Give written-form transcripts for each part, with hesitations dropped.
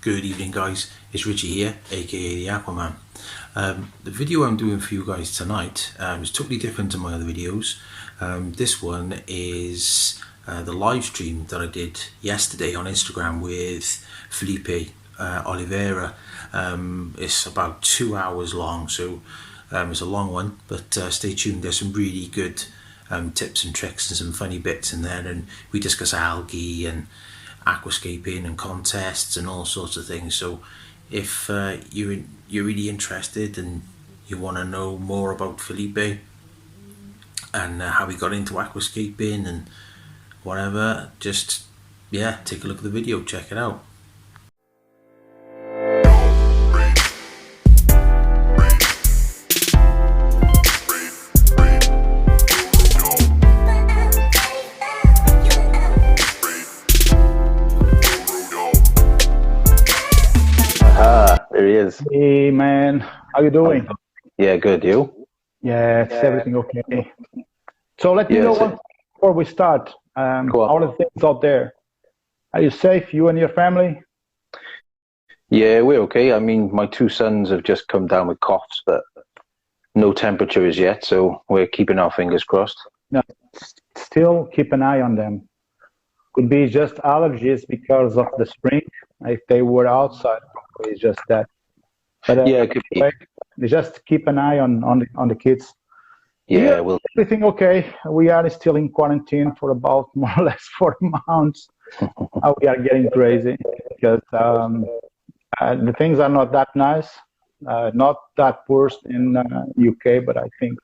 Good evening, guys. It's Richie here, aka the Aquaman. The video I'm doing for you guys tonight is totally different to my other videos. This one is the live stream that I did yesterday on Instagram with Filipe Oliveira. It's about 2 hours long, so it's a long one, but stay tuned. There's some really good tips and tricks and some funny bits in there, and we discuss algae and aquascaping and contests and all sorts of things. So if you're really interested and you want to know more about Filipe and how he got into aquascaping and whatever, just take a look at the video, check it out. There he is. Hey man, how you doing? Yeah, good. You? Yeah, it's everything okay. So let me know what, before we start. All the things out there. Are you safe? You and your family? Yeah, we're okay. I mean, my two sons have just come down with coughs, but no temperature as yet, so we're keeping our fingers crossed. No, still keep an eye on them. Could be just allergies because of the spring. If they were outside, it's just that. But yeah, it could be. Just keep an eye on the kids. Yeah, well, everything okay. We are still in quarantine for about more or less 4 months. We are getting crazy because the things are not that nice, not that worse in UK, but I think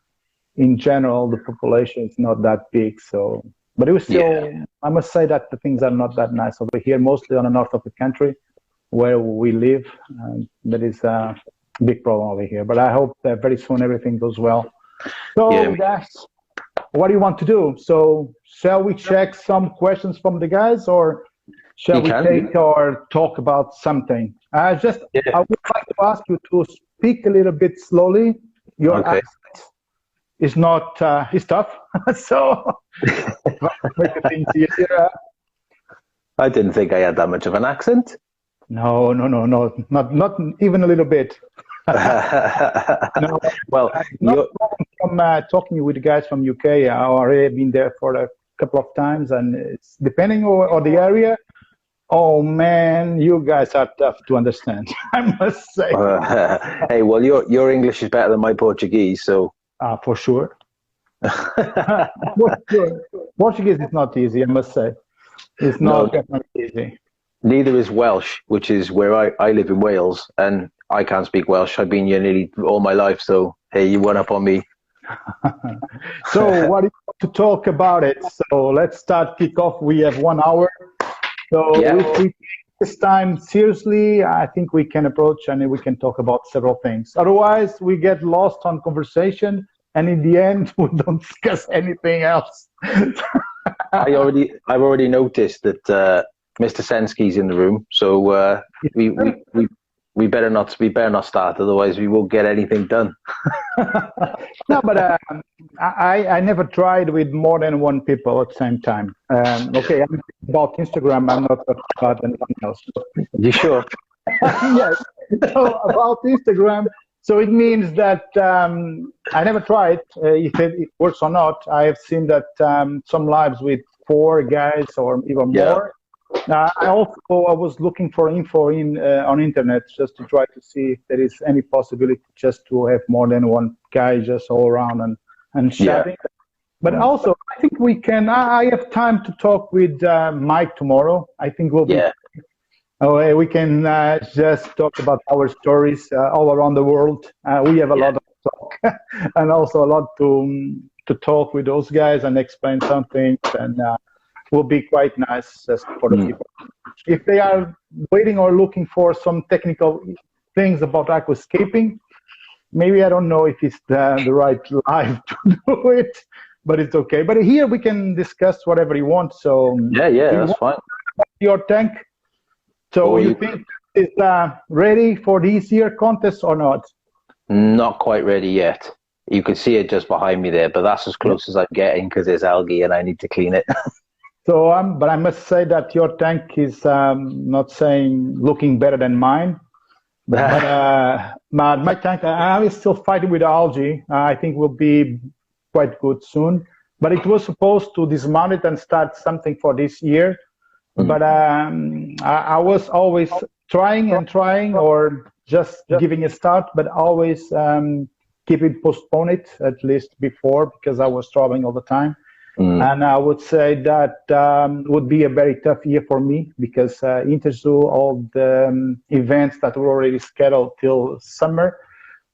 in general the population is not that big. So, but it was still, I must say that the things are not that nice over here, mostly on the north of the country where we live. That is a big problem over here. But I hope that very soon everything goes well. So, guys, what do you want to do? So, shall we check some questions from the guys, or shall we take or talk about something? I would like to ask you to speak a little bit slowly. Your accent is not, it's tough. So, make things easier. I didn't think I had that much of an accent. No, not even a little bit. No, well, from talking with the guys from UK, I already been there for a couple of times, and it's depending on the area. Oh man, you guys are tough to understand, I must say. Hey, well, your English is better than my Portuguese, so. For sure. For sure. Portuguese is not easy, I must say. It's not definitely easy. Neither is Welsh, which is where I live in Wales, and I can't speak Welsh. I've been here nearly all my life, so hey, you went up on me. So what do you want to talk about it? So let's kick off. We have 1 hour. So if we take this time seriously, I think we can approach and we can talk about several things. Otherwise, we get lost on conversation, and in the end, we don't discuss anything else. I've already noticed that Mr. Sensky's in the room, so we better not start, otherwise we won't get anything done. No, but I never tried with more than one people at the same time. Okay, I'm about Instagram. I'm not about anything else. You sure? Yes. So about Instagram. So it means that I never tried if it works or not. I have seen that some lives with 4 guys or even more. I was looking for info on internet just to try to see if there is any possibility just to have more than one guy just all around and chatting. But also, I think we can. I have time to talk with Mike tomorrow. I think we'll be. We can just talk about our stories all around the world. We have a lot of talk and also a lot to talk with those guys and explain some things, and will be quite nice just for the people. If they are waiting or looking for some technical things about aquascaping, maybe I don't know if it's the right live to do it, but it's okay. But here we can discuss whatever you want. So that's fine. Your tank. So you think it's ready for this year contest or not? Not quite ready yet. You can see it just behind me there, but that's as close as I'm getting because there's algae and I need to clean it. So, but I must say that your tank is not saying looking better than mine. But my tank, I'm still fighting with algae. I think will be quite good soon. But it was supposed to dismount it and start something for this year. But I was always trying and trying, or just giving a start, but always postpone it at least before, because I was traveling all the time. And I would say that would be a very tough year for me, because Interzoo, all the events that were already scheduled till summer.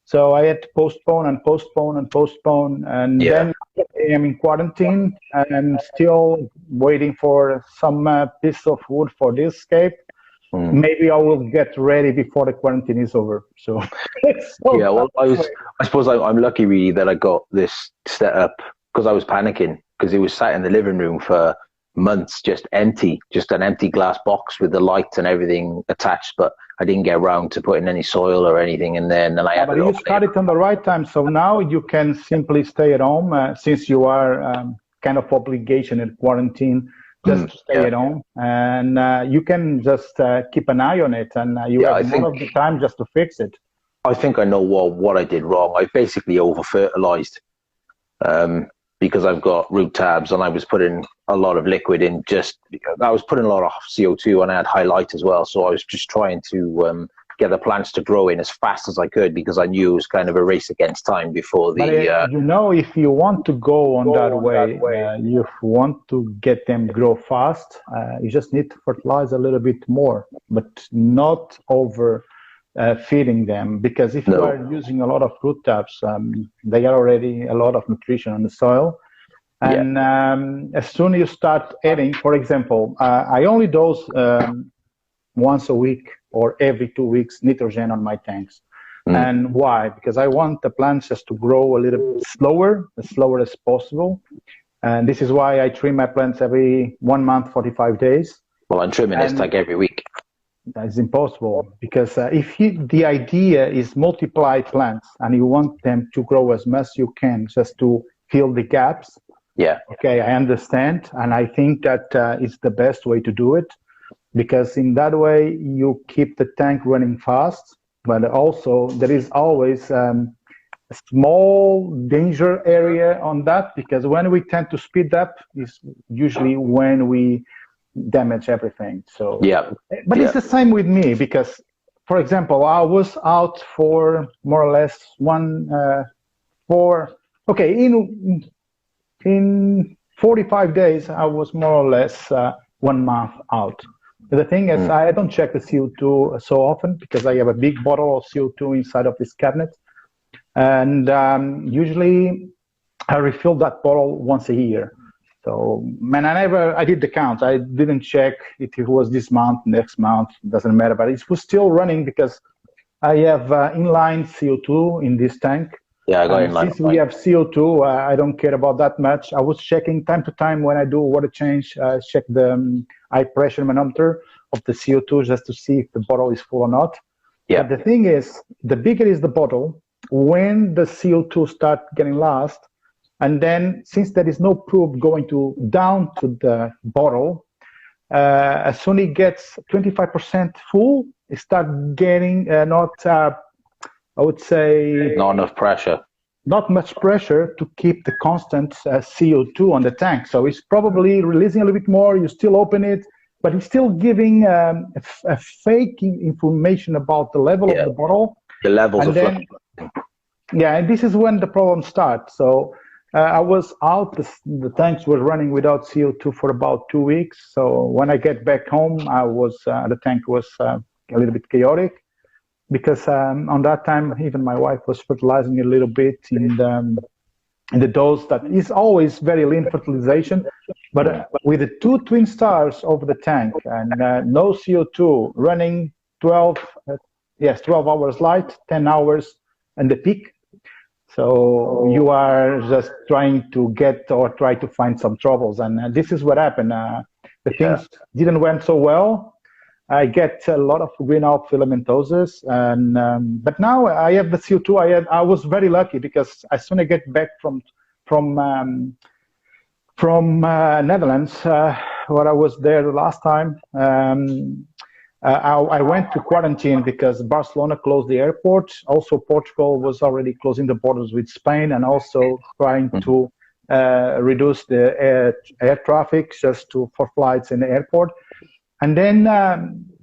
So I had to postpone and postpone and postpone. And then I am in quarantine and still waiting for some piece of wood for the escape. Maybe I will get ready before the quarantine is over. So, yeah, well, I suppose I'm lucky really that I got this set up, because I was panicking, because it was sat in the living room for months, just empty, just an empty glass box with the lights and everything attached, but I didn't get around to putting any soil or anything in there. And then I had but you started on the right time, so now you can simply stay at home, since you are kind of obligation in quarantine, just to stay at home, and you can just keep an eye on it, and you have more of the time just to fix it. I think I know what I did wrong. I basically over-fertilized. Because I've got root tabs, and I was putting a lot of liquid in, just because I was putting a lot of CO2, and I had high light as well. So I was just trying to get the plants to grow in as fast as I could, because I knew it was kind of a race against time before the... if you want to go on that way, you want to get them grow fast, you just need to fertilize a little bit more, but not over feeding them, because if you are using a lot of root tabs, they are already a lot of nutrition on the soil, and as soon as you start adding, for example, I only dose once a week or every 2 weeks nitrogen on my tanks. And why? Because I want the plants just to grow a little bit slower, as slower as possible, and this is why I trim my plants every 1 month, 45 days. Well, I'm trimming this tank every week. That's impossible, because the idea is multiply plants and you want them to grow as much as you can, just to fill the gaps. Yeah. Okay, I understand, and I think that is the best way to do it, because in that way you keep the tank running fast, but also there is always a small danger area on that, because when we tend to speed up is usually when we damage everything. So but it's the same with me, because for example, I was out for more or less in 45 days I was more or less 1 month out. But the thing is, I don't check the CO2 so often, because I have a big bottle of CO2 inside of this cabinet, and usually I refill that bottle once a year. So, man, I did the count. I didn't check if it was this month, next month, doesn't matter. But it was still running, because I have inline CO2 in this tank. Yeah, I got inline. Since we have CO2, I don't care about that much. I was checking time to time when I do water change, check the high pressure manometer of the CO2 just to see if the bottle is full or not. Yeah. But the thing is, the bigger is the bottle, when the CO2 start getting lost, and then since there is no probe going down to the bottle, as soon as it gets 25% full, it starts getting I would say... Not enough pressure. Not much pressure to keep the constant CO2 on the tank. So it's probably releasing a little bit more, you still open it, but it's still giving a fake information about the level of the bottle. The levels of Yeah, and this is when the problem starts. So I was out, the tanks were running without CO2 for about 2 weeks. So when I get back home, the tank was a little bit chaotic, because on that time, even my wife was fertilizing a little bit in the dose that is always very lean fertilization, but with the 2 twin stars over the tank and no CO2, running 12 hours light, 10 hours and the peak. So you are just trying to try to find some troubles, and this is what happened. The things didn't went so well. I get a lot of greenhouse filamentoses, and but now I have the CO2. I was very lucky, because as soon as I get back from Netherlands, when I was there the last time. I went to quarantine because Barcelona closed the airport. Also, Portugal was already closing the borders with Spain and also trying to reduce the air traffic just for flights in the airport. And then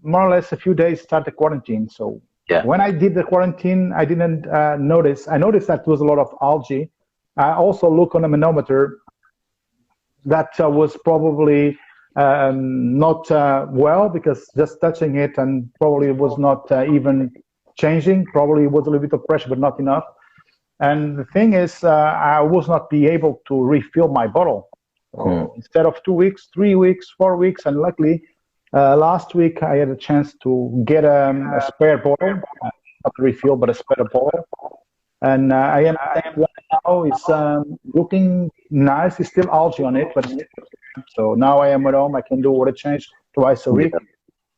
more or less a few days start the quarantine. So when I did the quarantine, I didn't notice. I noticed that there was a lot of algae. I also look on a manometer that was probably not well, because just touching it and probably was not even changing. Probably was a little bit of pressure, but not enough. And the thing is, I was not be able to refill my bottle. Instead of 2 weeks, 3 weeks, 4 weeks, and luckily last week I had a chance to get a spare bottle, not a refill, but a spare bottle. And I am now it's looking nice. It's still algae on it, but so now I am at home. I can do water change twice a week.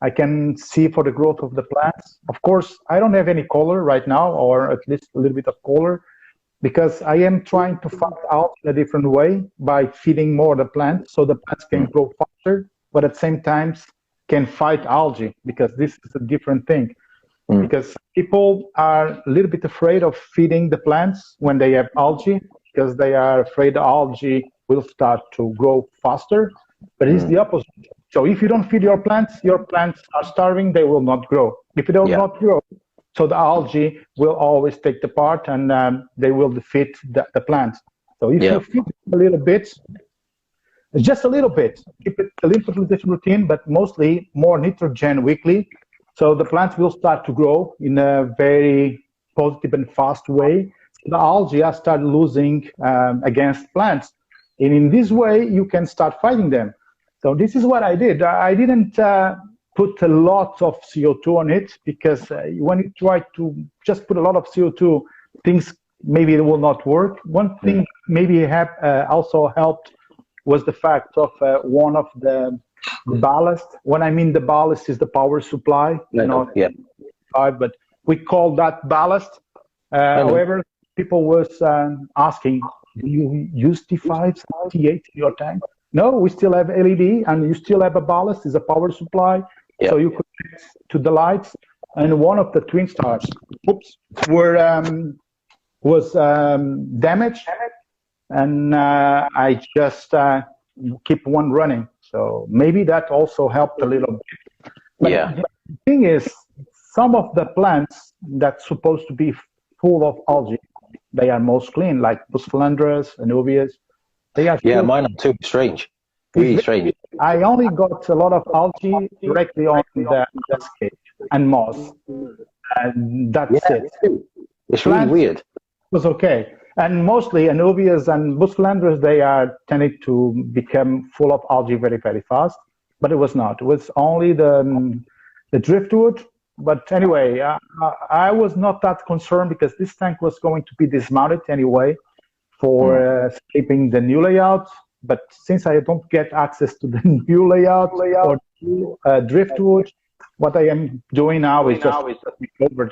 I can see for the growth of the plants. Of course, I don't have any color right now, or at least a little bit of color, because I am trying to fight out in a different way by feeding more the plants, so the plants can grow faster, but at the same time can fight algae, because this is a different thing. Because people are a little bit afraid of feeding the plants when they have algae, because they are afraid the algae will start to grow faster, but it's the opposite. So if you don't feed your plants are starving, they will not grow. If they don't not grow, so the algae will always take the part, and they will defeat the plants. So if you feed a little bit, just a little bit, keep it a little fertilization routine, but mostly more nitrogen weekly, so the plants will start to grow in a very positive and fast way. The algae are start losing against plants. And in this way, you can start fighting them. So this is what I did. I didn't put a lot of CO2 on it, because when you try to just put a lot of CO2, things maybe it will not work. One thing maybe also helped was the fact of one of the ballast. When I mean the ballast is the power supply, but we call that ballast. However, people was asking, do you use T5, T8 in your tank? No, we still have LED, and you still have a ballast, is a power supply. So you connect to the lights, and one of the twin stars, was damaged, and I just keep one running. So maybe that also helped a little bit. But the thing is, some of the plants that's supposed to be full of algae, they are most clean, like Buscalandras, Anubias. They are mine are too strange. Really strange. I only got a lot of algae directly on the cage and moss, and that's it. It's really weird. It was okay. And mostly Anubias and Buscalandras, they are tending to become full of algae very, very fast. But it was not. It was only the driftwood. But anyway, I was not that concerned, because this tank was going to be dismounted anyway for escaping the new layout. But since I don't get access to the new layout or driftwood, what I am doing now is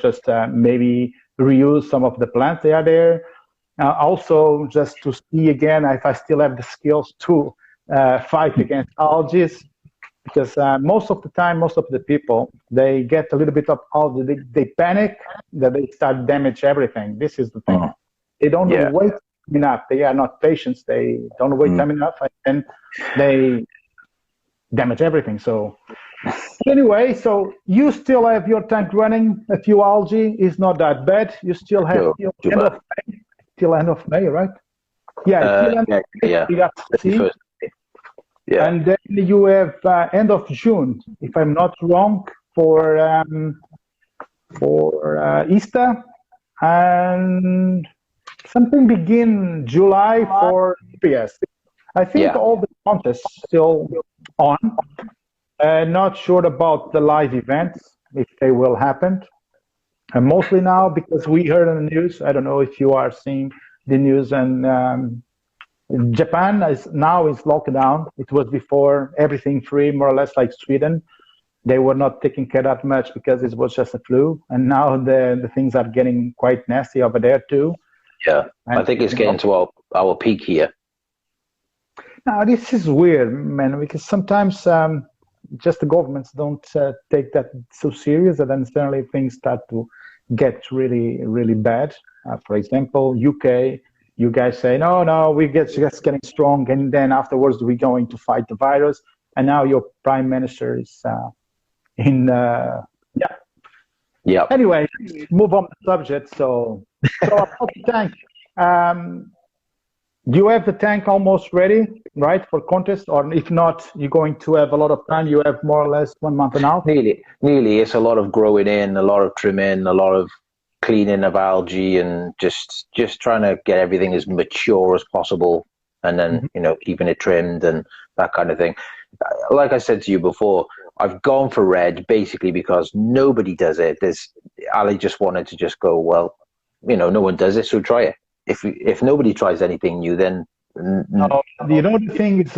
just maybe reuse some of the plants that are there. Also, just to see again if I still have the skills to fight against algae, because most of the time, most of the people, they get a little bit of algae, they panic, that they start damage everything. This is the thing. They don't wait enough. They are not patient. They don't wait time enough, and they damage everything. So anyway, so you still have your tank running. A few algae is not that bad. You still have till end of May, right? And then you have end of June, if I'm not wrong, for Easter, and something begin July for PS. I think all the contests still on. Not sure about the live events, if they will happen. And mostly now, because we heard on the news, I don't know if you are seeing the news, and Japan is locked down. It was before everything free, more or less like Sweden. They were not taking care that much because it was just a flu. And now the things are getting quite nasty over there too. Yeah, and I think it's getting to our peak here. Now, this is weird, man, because sometimes just the governments don't take that so serious, and then suddenly things start to get really, really bad. For example, UK, you guys say, no, no, we get just getting strong, and then afterwards we're going to fight the virus. And now your prime minister is yeah. Yeah. Anyway, move on the subject. So about the tank. Do you have the tank almost ready, right, for contest? Or if not, you're going to have a lot of time. You have more or less 1 month and a half. Nearly. It's a lot of growing in, a lot of trimming, a lot of cleaning of algae, and just trying to get everything as mature as possible, and then keeping it trimmed and that kind of thing. Like I said to you before, I've gone for red basically because nobody does it. Ali just wanted to just go, well, no one does it, so try it. If nobody tries anything new, then no. The thing is,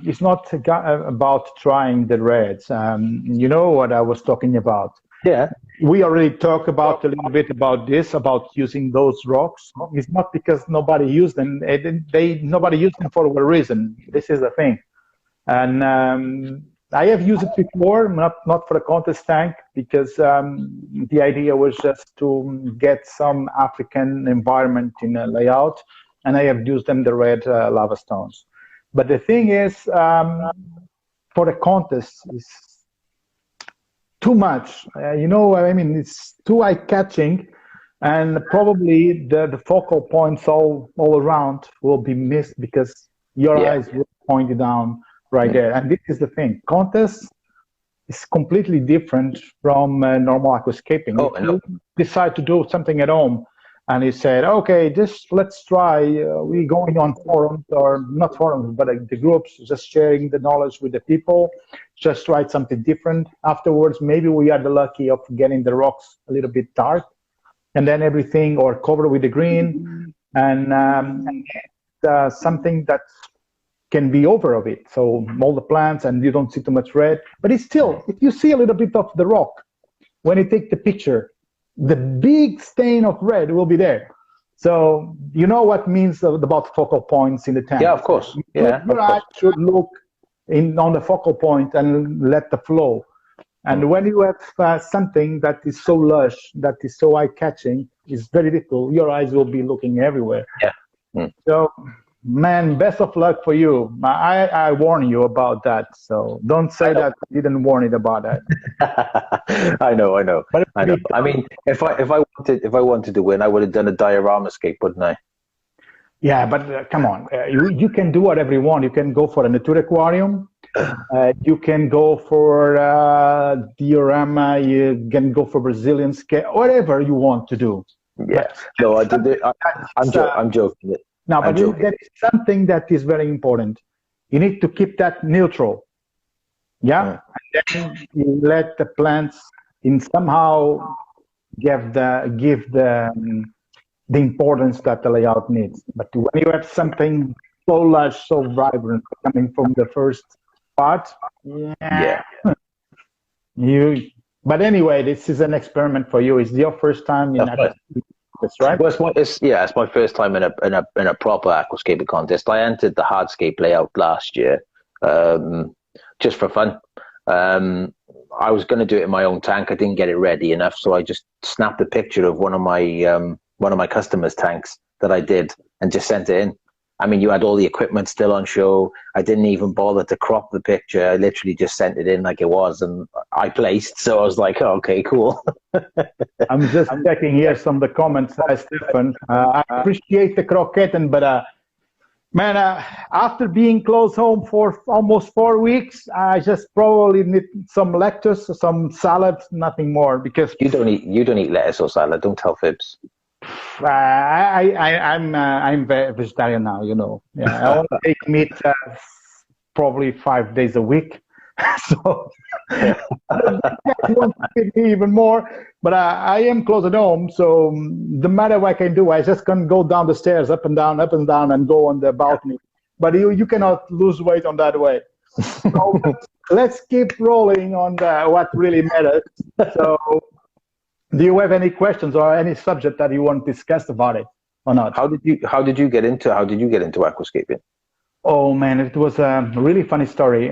it's not about trying the reds. You know what I was talking about. Yeah. We already talked about a little bit about this, about using those rocks. It's not because nobody used them. Nobody used them for a reason. This is the thing. And I have used it before, not for a contest tank, because the idea was just to get some African environment in a layout, and I have used them the red lava stones. But the thing is, for the contest, is too much. It's too eye-catching, and probably the focal points all around will be missed because your eyes will point down right there. And this is the thing. Contest is completely different from normal aquascaping. Oh, if you decide to do something at home and you said, okay, let's try, we're going on forums, or not forums, but the groups, just sharing the knowledge with the people, just try something different. Afterwards, maybe we are the lucky of getting the rocks a little bit dark, and then everything, or covered with the green, and something that can be over of it. So all the plants, and you don't see too much red, but it's still, if you see a little bit of the rock, when you take the picture, the big stain of red will be there. So you know what means about focal points in the tank. Yeah, of course. Your eyes should look on the focal point and let the flow. And when you have something that is so lush, that is so eye-catching, it's very difficult. Your eyes will be looking everywhere. Yeah. So, man, best of luck for you. I warn you about that. So don't say that I didn't warn you about that. I know. But I know. I mean, if I wanted to win, I would have done a diorama scape, wouldn't I? Yeah, but come on, you can do whatever you want. You can go for a nature aquarium. You can go for diorama. You can go for Brazilian scape. Whatever you want to do. Yeah. No, I'm joking. No, but there is something that is very important. You need to keep that neutral. Yeah? And then you let the plants somehow give the importance that the layout needs. But when you have something so lush, so vibrant coming from the first part, but anyway, this is an experiment for you. It's your first time in That's right. Well, it's my first time in a proper aquascaping contest. I entered the hardscape layout last year, just for fun. I was going to do it in my own tank. I didn't get it ready enough, so I just snapped a picture of one of my customers' tanks that I did and just sent it in. I mean, you had all the equipment still on show. I didn't even bother to crop the picture. I literally just sent it in like it was, and I placed. So I was like, oh, okay, cool. I'm just checking here some of the comments. Hi, Stefan. I appreciate the croquetten, but man, after being close home for almost 4 weeks, I just probably need some lettuce, some salad, nothing more. Because you don't eat lettuce or salad. Don't tell fibs. I'm vegetarian now, you know. Yeah, I only take meat probably 5 days a week. So you want to feed me even more, but I am close at home, so no matter what I can do, I just can go down the stairs, up and down, and go on the balcony. But you cannot lose weight on that way. So let's keep rolling on what really matters. So, do you have any questions or any subject that you want to discuss about it or not? How did you get into aquascaping? Oh man, it was a really funny story.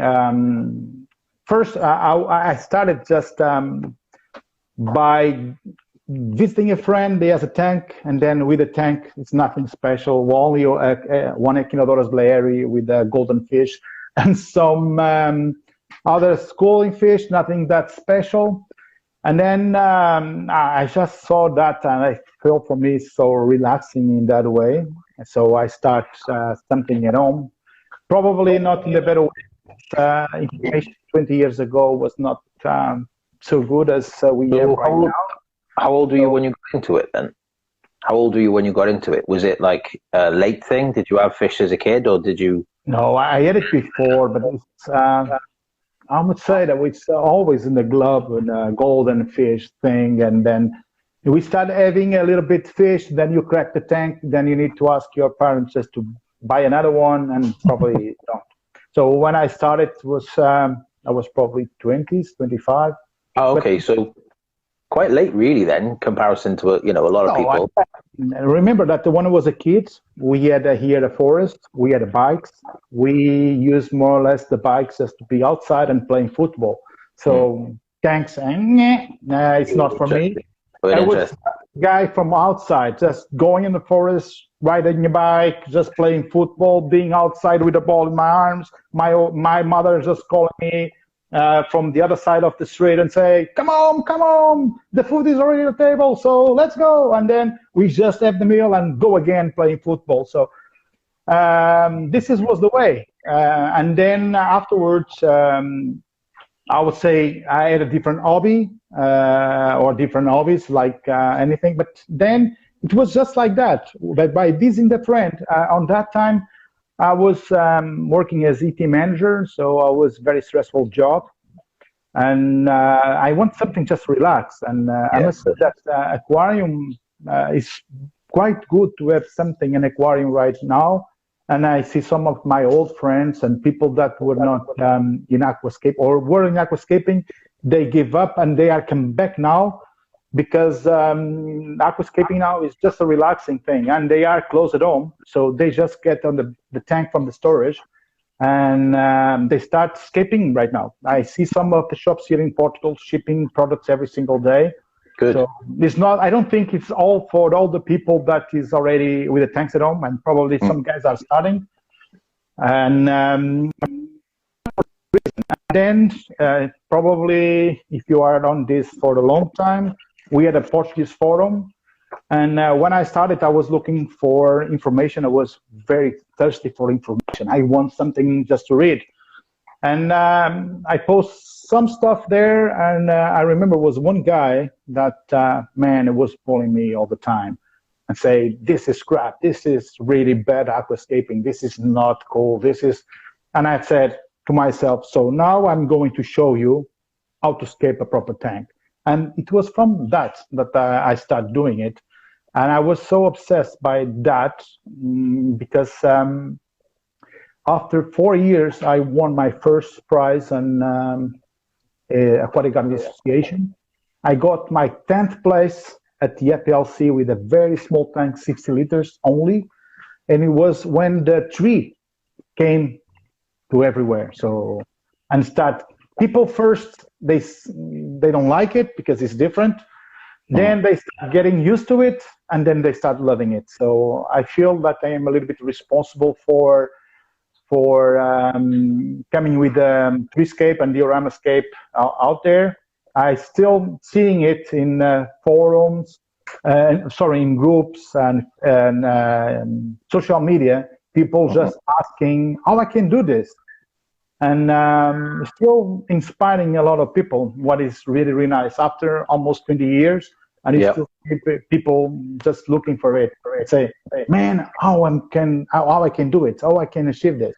First, I started just by visiting a friend. He has a tank, and then with the tank, it's nothing special. Only one Echinodoros blaeri with a golden fish and some other schooling fish, nothing that special. And then I just saw that, and I felt for me so relaxing in that way. So I start something at home. Probably not in the better way. Information 20 years ago was not so good as we have right now. How old were you when you got into it then? How old were you when you got into it? Was it like a late thing? Did you have fish as a kid, or did you? No, I had it before, but it's, I would say that it's always in the glove and golden fish thing. And then we start having a little bit fish, then you crack the tank, then you need to ask your parents just to buy another one, and probably don't. So when I started, I was probably 20s, 25. Oh, okay, but, so quite late, really. Then, comparison to a lot of people. I remember that when I was a kid, we had here the forest, we had the bikes. We used more or less the bikes just to be outside and playing football. So tanks, it's not for me. I was a guy from outside, just going in the forest, riding a bike, just playing football, being outside with the ball in my arms. My mother just calling me from the other side of the street and say, come on, the food is already on the table, so let's go. And then we just have the meal and go again playing football. So this was the way. And then afterwards, I would say I had a different hobby or different hobbies like anything. But then it was just like that. But by visiting the friend, on that time, I was working as ET manager, so I was very stressful job. And I want something just relax. And I must say that aquarium is quite good to have something in aquarium right now. And I see some of my old friends and people that were not in aquascape or were in aquascaping, they give up and they are come back now because aquascaping now is just a relaxing thing and they are close at home. So they just get on the tank from the storage and they start scaping right now. I see some of the shops here in Portugal shipping products every single day. Good. So it's not. I don't think it's all for all the people that is already with the tanks at home, and probably some guys are starting. And then probably if you are on this for a long time, we had a Portuguese forum, and when I started, I was looking for information. I was very thirsty for information. I want something just to read, and I post some stuff there, and I remember was one guy that, man, it was calling me all the time and say, this is crap, this is really bad aquascaping, this is not cool, this is, and I said to myself, so now I'm going to show you how to scape a proper tank. And it was from that I started doing it. And I was so obsessed by that because after 4 years, I won my first prize on Aquatic Garden Association. I got my 10th place at the FLC with a very small tank, 60 liters only. And it was when the tree came to everywhere. So, and start, people first, they don't like it because it's different. Then they start getting used to it, and then they start loving it. So I feel that I am a little bit responsible for coming with the treescape and dioramascape out there. I still seeing it in forums, in groups and social media. People just asking how I can do this, and still inspiring a lot of people. What is really, really nice after almost 20 years, and it's still people just looking for it. Say, man, how I can do it, how I can achieve this.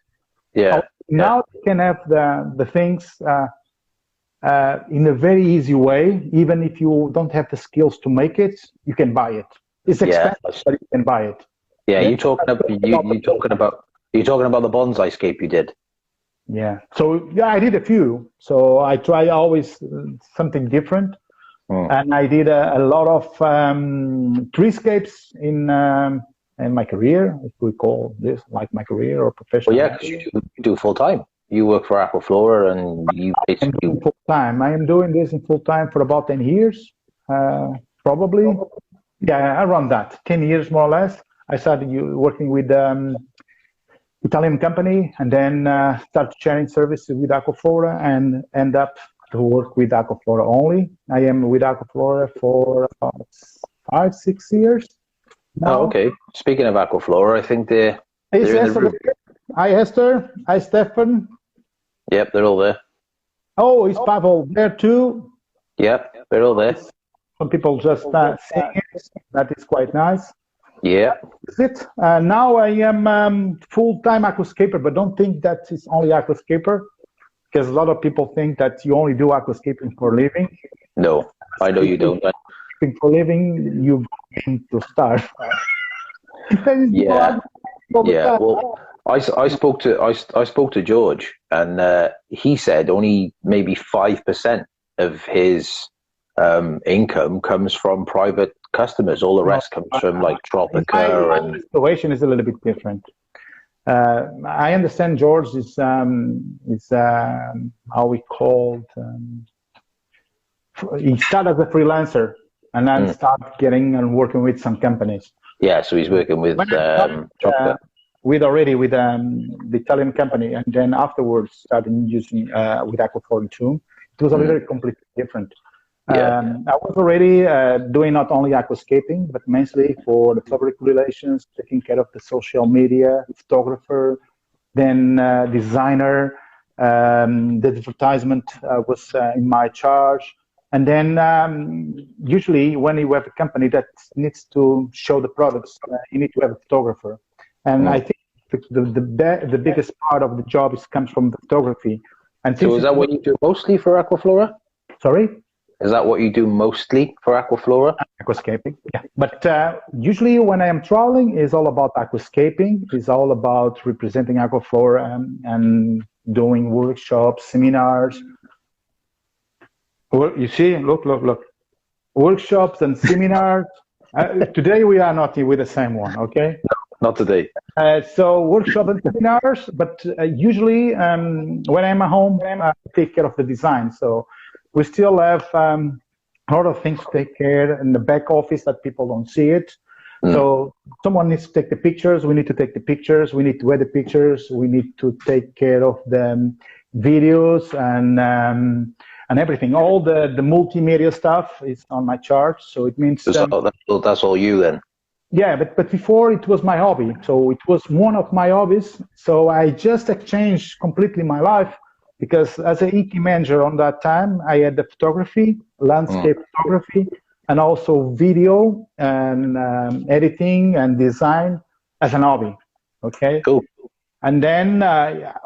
Now you can have the things in a very easy way. Even if you don't have the skills to make it, you can buy it. It's expensive, but you can buy it. Yeah, you're talking about the bonsai scape you did. Yeah. So I did a few. So I try always something different. And I did a lot of treescapes in in my career, if we call this like my career or professional. Well, yeah, because you do full time. You work for Aquaflora, and you basically full time. I am doing this in full time for about 10 years, probably. Yeah, around that, 10 years more or less. I started working with Italian company, and then start sharing services with Aquaflora, and end up to work with Aquaflora only. I am with Aquaflora for about 5-6 years now. Oh, okay. Speaking of Aquaflora, I think they're in the room. Hi, Esther. Hi, Stefan. Yep, they're all there. Oh, is Pavel there too? Yep, they're all there. Some people just saying it. That is quite nice. Yeah. That's it. Now I am full-time aquascaper, but don't think that it's only aquascaper, because a lot of people think that you only do aquascaping for a living. No, I know you don't. For a living, you going to starve. Yeah. Yeah. Well, I spoke to George, and he said only maybe 5% of his income comes from private customers. All the rest comes from like Tropica. And the situation is a little bit different. I understand George is how we called. He started as a freelancer and then started getting and working with some companies. Yeah, so he's working with Tropica. With the Italian company, and then afterwards started using with Aquaflora too. It was a little completely different. Yeah. I was already doing not only aquascaping, but mainly for the public relations, taking care of the social media, photographer, then designer. The advertisement was in my charge. And then usually when you have a company that needs to show the products, you need to have a photographer. And I think the biggest part of the job comes from the photography. And so is that what you do mostly for Aquaflora? Sorry? Is that what you do mostly for Aquaflora? Aquascaping, yeah. But usually when I am traveling, it's all about aquascaping. It's all about representing Aquaflora and doing workshops, seminars. You see, look. Workshops and seminars. Today we are not with the same one, okay? No, not today. So workshop and seminars, but usually when I'm at home, I take care of the design. So we still have a lot of things to take care in the back office that people don't see it. So someone needs to take the pictures. We need to take the pictures. We need to edit pictures. We need to take care of the videos and everything. All the multimedia stuff is on my chart. So it means that's all you then. Yeah, but before it was my hobby. So it was one of my hobbies. So I just exchanged completely my life, because as an EK manager on that time, I had the photography, landscape photography, and also video and editing and design as an hobby. Okay. Cool. And then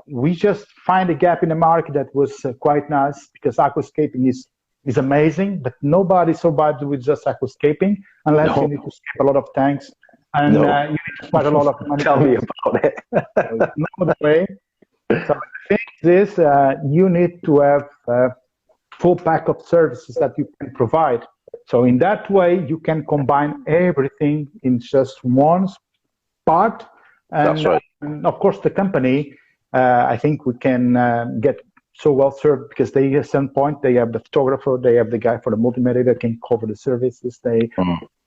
we just find a gap in the market that was quite nice, because aquascaping is amazing, but nobody survives with just aquascaping unless you need to scape a lot of tanks and you need to spend a lot of money. Tell me about it. No other way. So I think this, you need to have a full pack of services that you can provide. So in that way, you can combine everything in just one part. And, that's right. And of course, the company, I think we can get so well served, because they at some point they have the photographer, they have the guy for the multimedia that can cover the services. They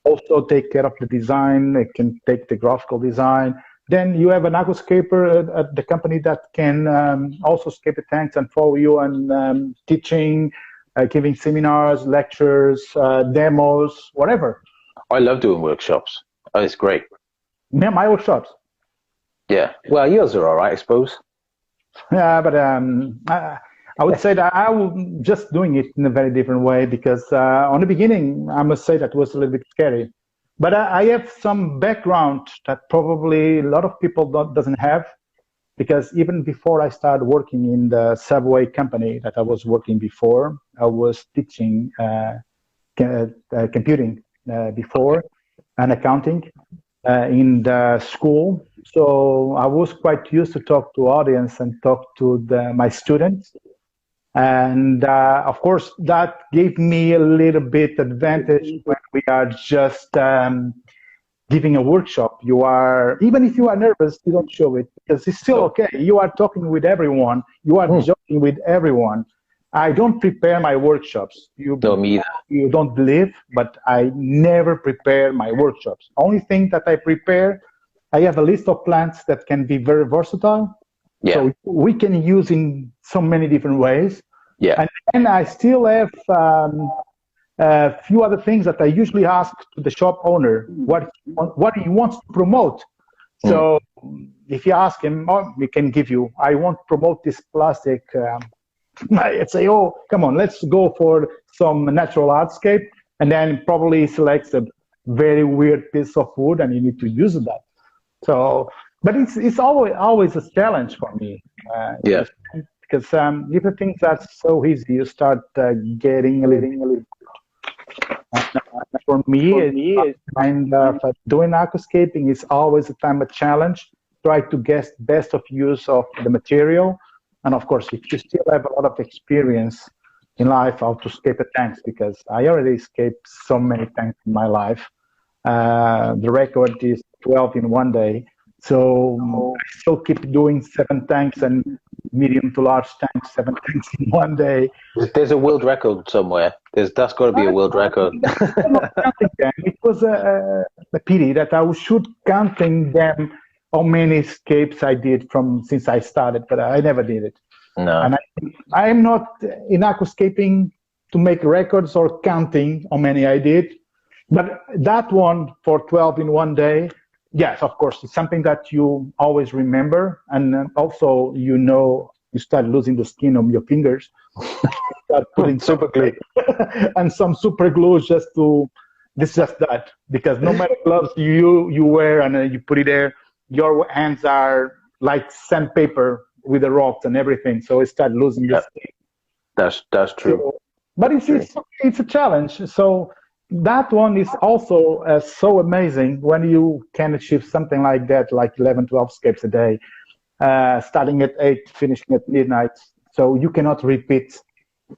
also take care of the design. They can take the graphical design. Then you have an aquascaper at the company that can also scape the tanks and follow you and teaching, giving seminars, lectures, demos, whatever. I love doing workshops. Oh, it's great. Yeah, my workshops. Yeah. Well, yours are all right, I suppose. Yeah, but I would say that I was just doing it in a very different way, because on the beginning, I must say that was a little bit scary. But I have some background that probably a lot of people doesn't have, because even before I started working in the subway company that I was working before, I was teaching computing before and accounting in the school. So I was quite used to talk to audience and talk to my students. And of course, that gave me a little bit advantage when we are just giving a workshop, you are, even if you are nervous, you don't show it because it's still okay. You are talking with everyone. You are joking with everyone. I don't prepare my workshops. You don't believe, but I never prepare my workshops. Only thing that I prepare, I have a list of plants that can be very versatile. Yeah. So we can use in so many different ways. Yeah. And then I still have a few other things that I usually ask to the shop owner what he wants to promote. So if you ask him, we can give you, I want to promote this plastic. I'd say, oh, come on, let's go for some natural hardscape. And then probably selects a very weird piece of wood and you need to use that. So, but it's always a challenge for me. Because if you think that's so easy, you start getting a little. For me, kind of doing aquascaping is always a challenge. Try to get best of use of the material, and of course, if you still have a lot of experience in life, how to escape a tanks, because I already escaped so many tanks in my life. The record is 12 in one day. So I still keep doing 7 tanks and medium to large tanks, 7 tanks in one day. There's a world record somewhere. That's got to be a world record. It was a pity that I should counting them how many escapes I did since I started, but I never did it. No. And I'm not in aquascaping to make records or counting how many I did, but that one for 12 in one day. Yes, of course, it's something that you always remember, and also you start losing the skin on your fingers. Start putting super glue and some super glue just that, because no matter gloves you wear and you put it there, your hands are like sandpaper with the rocks and everything, so it start losing the skin. That's true. So, but it's a challenge. So. That one is also so amazing when you can achieve something like that, like 11, 12 escapes a day, starting at 8, finishing at midnight. So you cannot repeat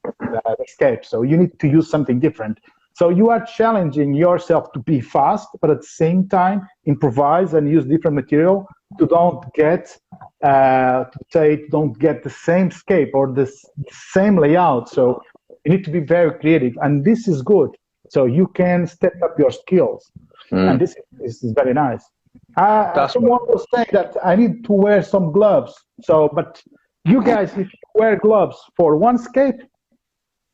the escape. So you need to use something different. So you are challenging yourself to be fast, but at the same time, improvise and use different material to don't get the same escape or the same layout. So you need to be very creative, and this is good. So you can step up your skills, and this is very nice. Someone was saying that I need to wear some gloves. So, but you guys, if you wear gloves for one escape,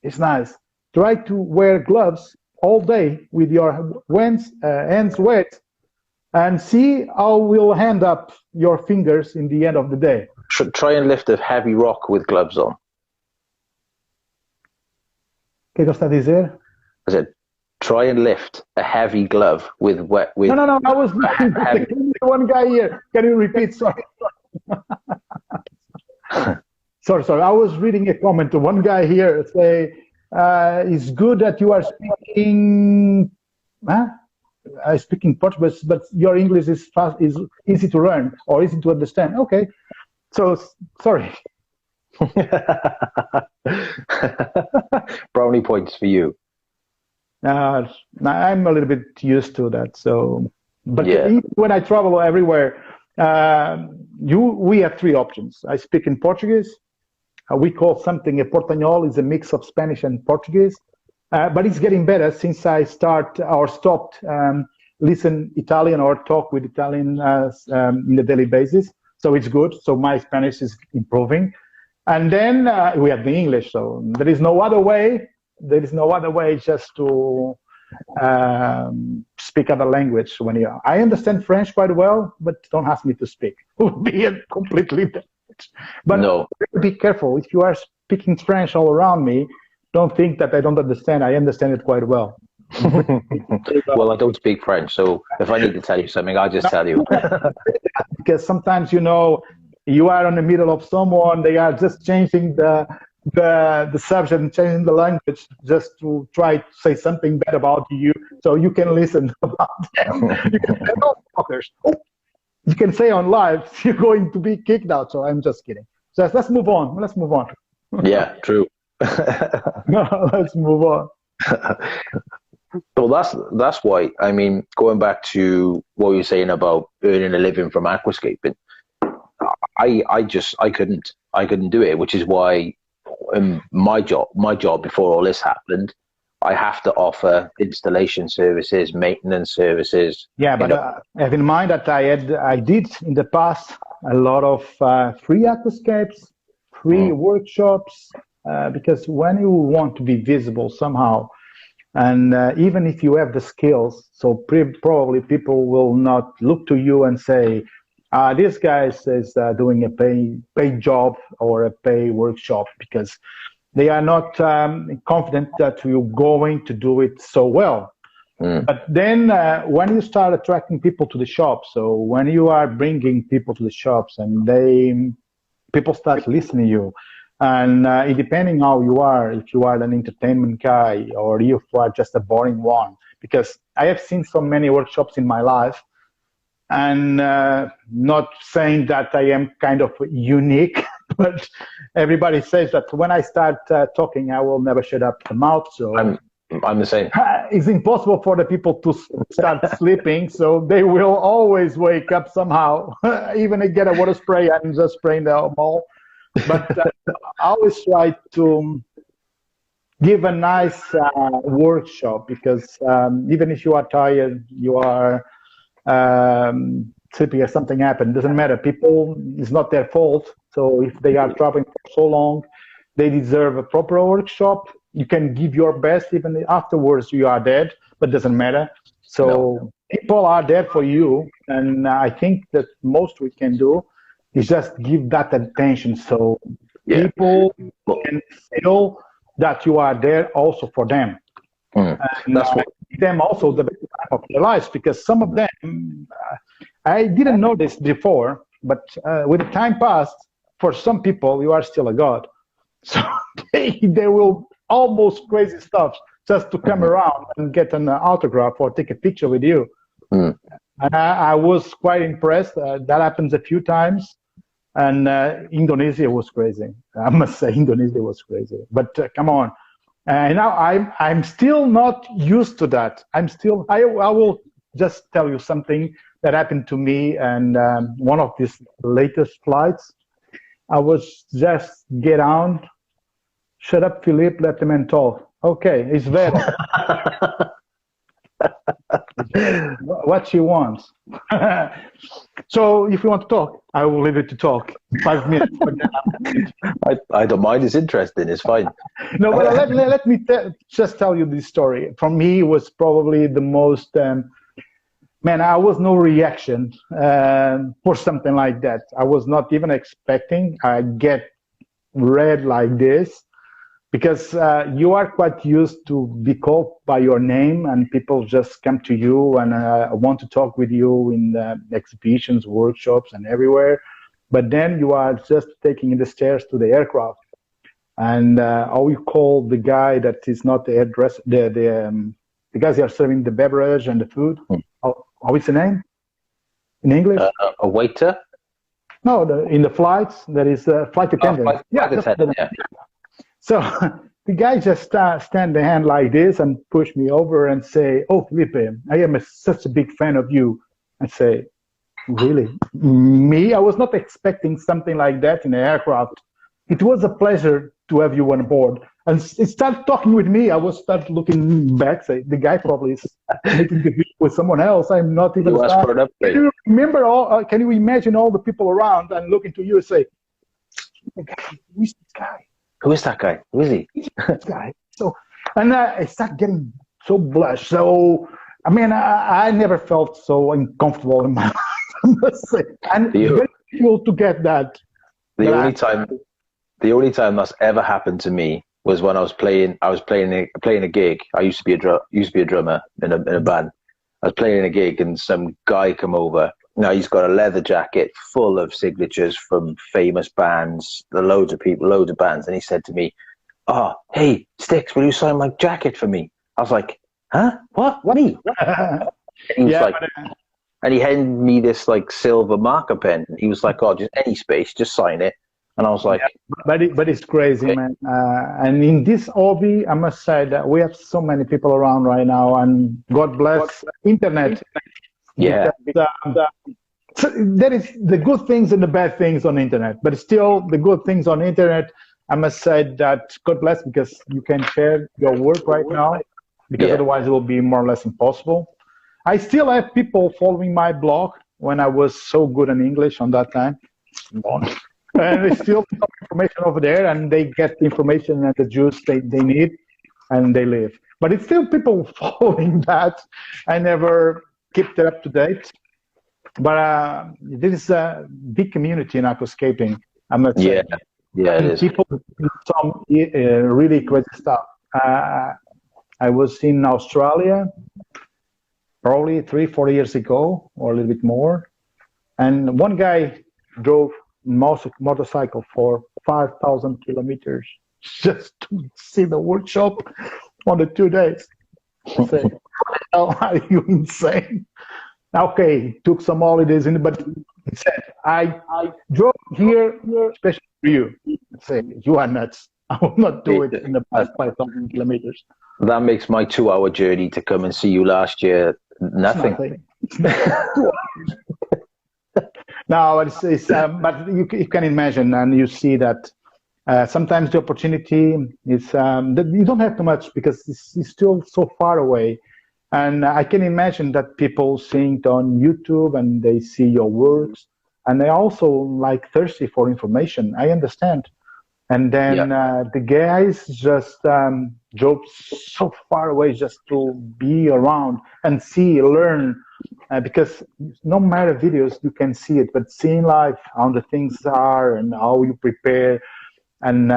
it's nice. Try to wear gloves all day with your hands wet, and see how will end up your fingers in the end of the day. Should try and lift a heavy rock with gloves on. ¿Qué está a dizer? I said, try and lift a heavy glove with wet. With no. I was one guy here. Can you repeat? Sorry. sorry. I was reading a comment to one guy here say, "It's good that you are speaking." Speaking Portuguese, but your English is easy to learn or easy to understand. Okay, so sorry. Brownie points for you. I'm a little bit used to that. So, but yeah. When I travel everywhere, we have 3 options. I speak in Portuguese. We call something a portanhol, is a mix of Spanish and Portuguese. But it's getting better since I stopped listen Italian or talk with Italian in a daily basis. So it's good. So my Spanish is improving. And then we have the English. So there is no other way. There is no other way just to speak other language. I understand French quite well, but don't ask me to speak. It would be completely different. But no. Be careful. If you are speaking French all around me, don't think that I don't understand. I understand it quite well. Well, I don't speak French, so if I need to tell you something, I'll just tell you. Because sometimes, you are in the middle of someone, they are just changing the subject and changing the language just to try to say something bad about you, so you can listen about them. You can say, "Oh, fuckers." You can say on live, you're going to be kicked out. So I'm just kidding. So let's move on. Yeah, true. No, let's move on. Well, that's why. I mean, going back to what you were saying about earning a living from aquascaping, I couldn't do it, which is why my job before all this happened, I have to offer installation services, maintenance services. Yeah, but have in mind that I did in the past a lot of free aquascapes, free workshops, because when you want to be visible somehow, and even if you have the skills, so probably people will not look to you and say, this guy is doing a paid job or a paid workshop, because they are not confident that you're going to do it so well. But then when you start attracting people to the shop, so when you are bringing people to the shops and people start listening to you, and depending how you are, if you are an entertainment guy or if you are just a boring one, because I have seen so many workshops in my life, and not saying that I am kind of unique, but everybody says that when I start talking, I will never shut up the mouth. So I'm the same. It's impossible for the people to start sleeping, so they will always wake up somehow. Even they get a water spray and just spraying them all. But I always try to give a nice workshop, because even if you are tired, you are sleeping, or something happened, doesn't matter. People, it's not their fault. So if they are traveling for so long, they deserve a proper workshop. You can give your best, even afterwards you are dead, but doesn't matter. So people are there for you, and I think that most we can do is just give that attention, so people can feel that you are there also for them. And that's what them also the best time of their lives, because some of them, I didn't know this before, but with the time passed, for some people you are still a god. So they will almost crazy stuff just to come around and get an autograph or take a picture with you. And I was quite impressed. That happens a few times. And Indonesia was crazy. I must say, Indonesia was crazy. But come on. Now I'm still not used to that. I will just tell you something that happened to me. And one of these latest flights, I was just get on. Shut up, Filipe, let the man talk. Okay, it's better. What she wants. So if you want to talk, I will leave it to talk. 5 minutes. I don't mind. It's interesting. It's fine. No, but let me just tell you this story. For me, it was probably the most... man, I was no reaction for something like that. I was not even expecting. I get read like this. Because you are quite used to be called by your name, and people just come to you and want to talk with you in exhibitions, workshops, and everywhere. But then you are just taking the stairs to the aircraft, and how you call the guy that is not the hairdresser, the guys that are serving the beverage and the food. How is the name in English? A waiter? No, in the flights there is a flight attendant. Flight attendant. Yeah. So the guy just stand the hand like this and push me over and say, "Oh, Filipe, I am such a big fan of you." I say, "Really? Me? I was not expecting something like that in the aircraft. It was a pleasure to have you on board." And he started talking with me. I was start looking back, say, the guy probably is making the video with someone else. I'm not even. Can you remember all? Can you imagine all the people around and looking to you and say, "Who is this guy? Who is that guy? Who is he?" This guy. So, and I start getting so blush. So, I mean, I never felt so uncomfortable in my life, I must say. And very difficult to get that. The only time that's ever happened to me was when I was playing a gig. I used to be a drummer in a band. I was playing a gig, and some guy come over. Now he's got a leather jacket full of signatures from famous bands, loads of people, loads of bands. And he said to me, "Oh, hey, Sticks, will you sign my jacket for me?" I was like, "Huh? What? Me?" And he was and he handed me this like silver marker pen. He was like, "Oh, just any space, just sign it." And I was like, but it's crazy, man. And in this hobby, I must say that we have so many people around right now, and God bless internet. yeah, Because, so there is the good things and the bad things on internet, but still the good things on internet, I must say that God bless, because you can share your work right now, because otherwise it will be more or less impossible. I still have people following my blog when I was so good in English on that time. And there's still some information over there, and they get the information and the juice they need, and they live. But it's still people following that. I never kept it up to date. But this is a big community in aquascaping, I must say. Yeah, it is. People do some really crazy stuff. I was in Australia probably 3-4 years ago, or a little bit more, and one guy drove motorcycle for 5,000 kilometers just to see the workshop on the 2 days. I say, "How are you insane?" Okay, took some holidays in, but he said, I drove here especially for you. I say, "You are nuts. I will not do it in the past 5,000 kilometers." That makes my 2-hour journey to come and see you last year nothing. No, it's but you can imagine, and you see that sometimes the opportunity is you don't have too much, because it's still so far away. And I can imagine that people seeing it on YouTube and they see your works, and they also like thirsty for information. I understand. And then the guys just drove so far away just to be around and see, learn, because no matter videos, you can see it, but seeing live how the things are and how you prepare, and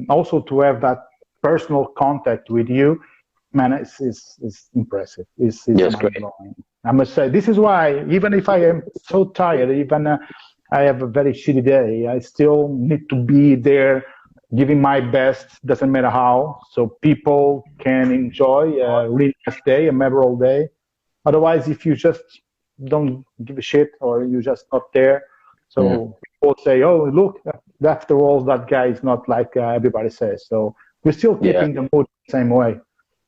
also to have that personal contact with you, man, it's impressive. It's great. I must say, this is why, even if I am so tired, even I have a very shitty day, I still need to be there, giving my best, doesn't matter how, so people can enjoy a really nice day, a memorable day. Otherwise, if you just don't give a shit, or you just not there, so people say, "Oh, look, after all, that guy is not like everybody says." So we're still keeping the mood the same way.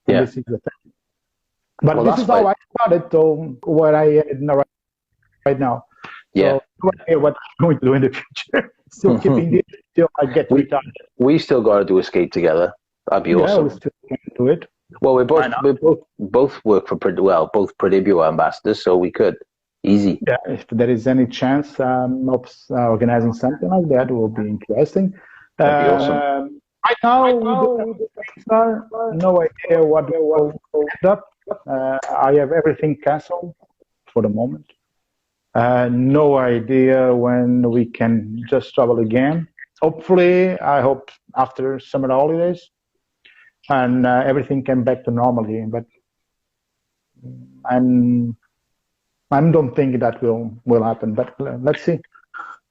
Yeah. This is the thing. But this is how I started to where I am right now. Yeah. So no idea what I'm going to do in the future. Still keeping this till I get retired. We still got to do Escape together. That'd be awesome. Yeah, we still can do it. Well, we both work for both Prodibio ambassadors, so we could easy. Yeah, if there is any chance of organizing something like that, it will be interesting. That'd be awesome. Right now, no idea what will end up. I have everything canceled for the moment. No idea when we can just travel again. Hopefully, I hope after summer holidays, and everything came back to normality. But I don't think that will happen. But let's see.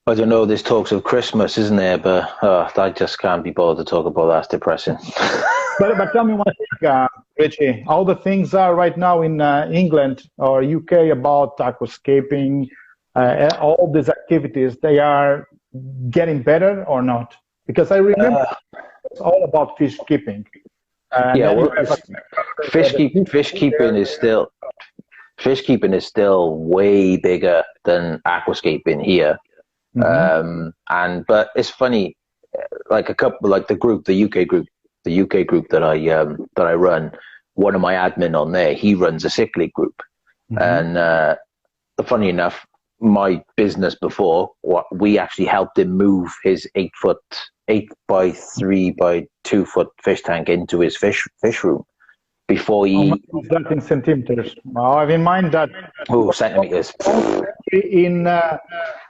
I don't know, there's talks of Christmas, isn't there? But I just can't be bothered to talk about that. That's depressing. but tell me one thing, Richie. All the things are right now in England or UK about aquascaping, all these activities, they are getting better or not? Because I remember it's all about fish keeping. Fish keeping is still way bigger than aquascaping here. But it's funny, like the UK group that I run, one of my admin on there, he runs a cichlid group. And funny enough, my business before, we actually helped him move his 8 by 3 by 2 foot fish tank into his fish room before he. That in centimeters. I have in mind that. Oh, centimeters. In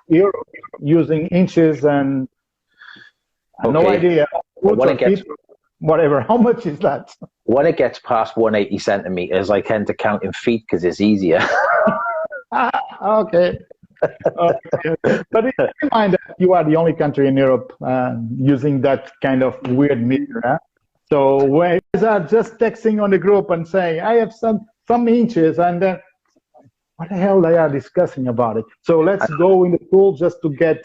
Europe, using inches and no idea. Whatever. How much is that? When it gets past 180 centimeters, I tend to count in feet because it's easier. Okay. But keep in mind that you are the only country in Europe using that kind of weird meter. Huh? So when you are just texting on the group and saying, "I have some inches," and then what the hell they are discussing about it? So let's go in the pool just to get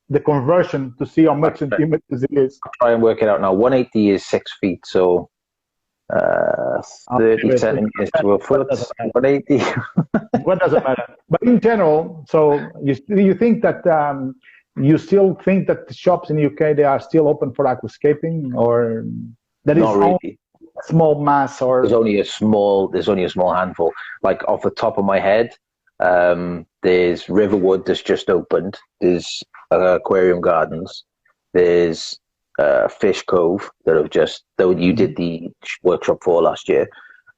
the conversion to see how much centimeters it is. I'll try and work it out now. 180 is 6 feet, so 30 centimeters to a foot. 180. What does it matter? But in general, so you think that you still think that the shops in the UK, they are still open for aquascaping, or that is Not really. Small mass, or there's only a small handful. Like off the top of my head, there's Riverwood that's just opened. There's Aquarium Gardens. There's Fish Cove that have just, though you did the workshop for last year.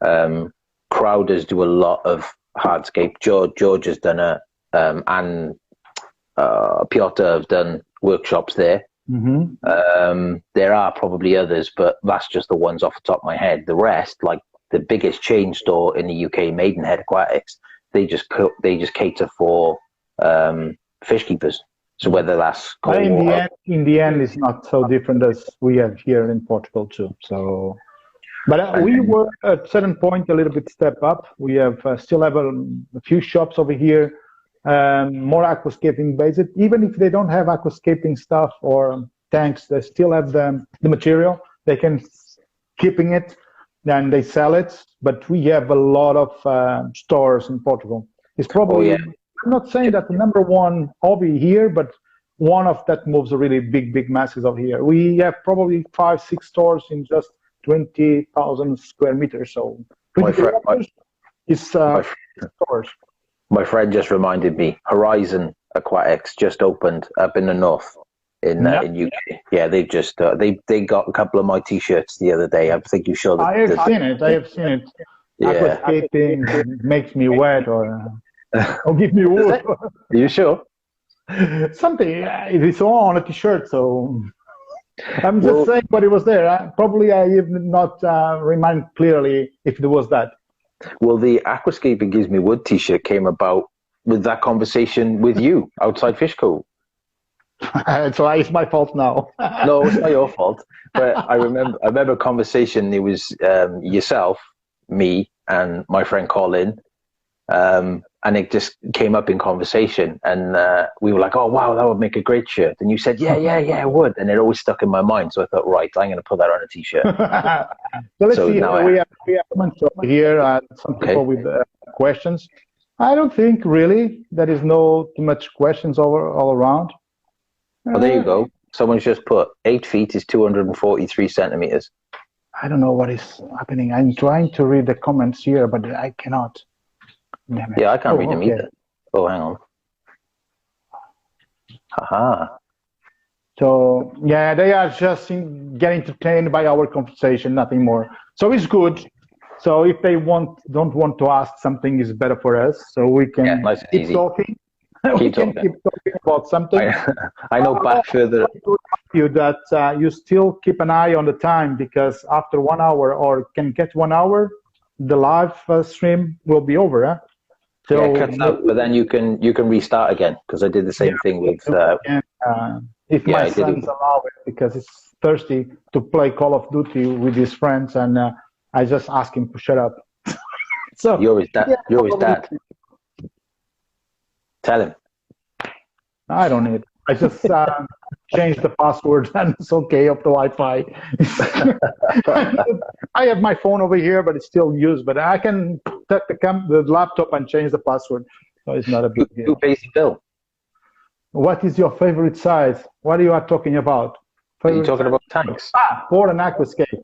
Crowders do a lot of hardscape. George has done it, and Piotr have done workshops there. There are probably others, but that's just the ones off the top of my head. The rest, like the biggest chain store in the UK, Maidenhead Aquatics, they just cater for fish keepers. So whether that's in the end, it's not so different as we have here in Portugal too. So, but we were at a certain point a little bit step up. We have still have a few shops over here. More aquascaping based. Even if they don't have aquascaping stuff or tanks, they still have the material. They can keeping it, and they sell it. But we have a lot of stores in Portugal. It's probably, I'm not saying that the number one hobby here, but one of that moves a really big masses over here. We have probably 5-6 stores in just 20,000 square meters. So 20 kilometers is stores. My friend just reminded me, Horizon Aquatics just opened up in the north in UK. Yeah, they've just they got a couple of my t-shirts the other day. I think you showed. I have seen it. Yeah. Aquascaping makes me wet, or give me wood. Are you sure? Something. It is on a t-shirt, so I'm just saying what it was there. Probably I have not remind clearly if it was that. Well, the Aquascaping Gives Me Wood t-shirt came about with that conversation with you outside Fish Cove. So it's my fault now. No, it's not your fault. But I remember a conversation. It was yourself, me, and my friend Colin, and it just came up in conversation. And we were like, "Oh, wow, that would make a great shirt." And you said, "Yeah, it would." And it always stuck in my mind. So I thought, right, I'm going to put that on a t-shirt. So let's see. We have comments over here and some people with questions. I don't think really there is no too much questions all around. Well, there you go. Someone's just put 8 feet is 243 centimeters. I don't know what is happening. I'm trying to read the comments here, but I cannot. Damn it. Yeah, I can't read them either. Oh, hang on. Haha. So, yeah, they are just getting entertained by our conversation, nothing more. So it's good. So if they don't want to ask something, is better for us. So we can nice and keep easy. talking. Keep talking about something. I know back further. You that you still keep an eye on the time, because after 1 hour or can get 1 hour, the live stream will be over. Huh? So, yeah, it cuts out, but then you can restart again, because I did the same thing with. If my sons allow it, because it's thirsty to play Call of Duty with his friends, and I just ask him to shut up. So you're his dad. You're his dad. Tell him. I don't need. I just changed the password and it's okay of the Wi-Fi. I have my phone over here, but it's still used. But I can take the laptop and change the password, so it's not a big deal. Who pays the bill? What is your favorite size? What are you talking about? Are you talking about tanks? For an aquascape.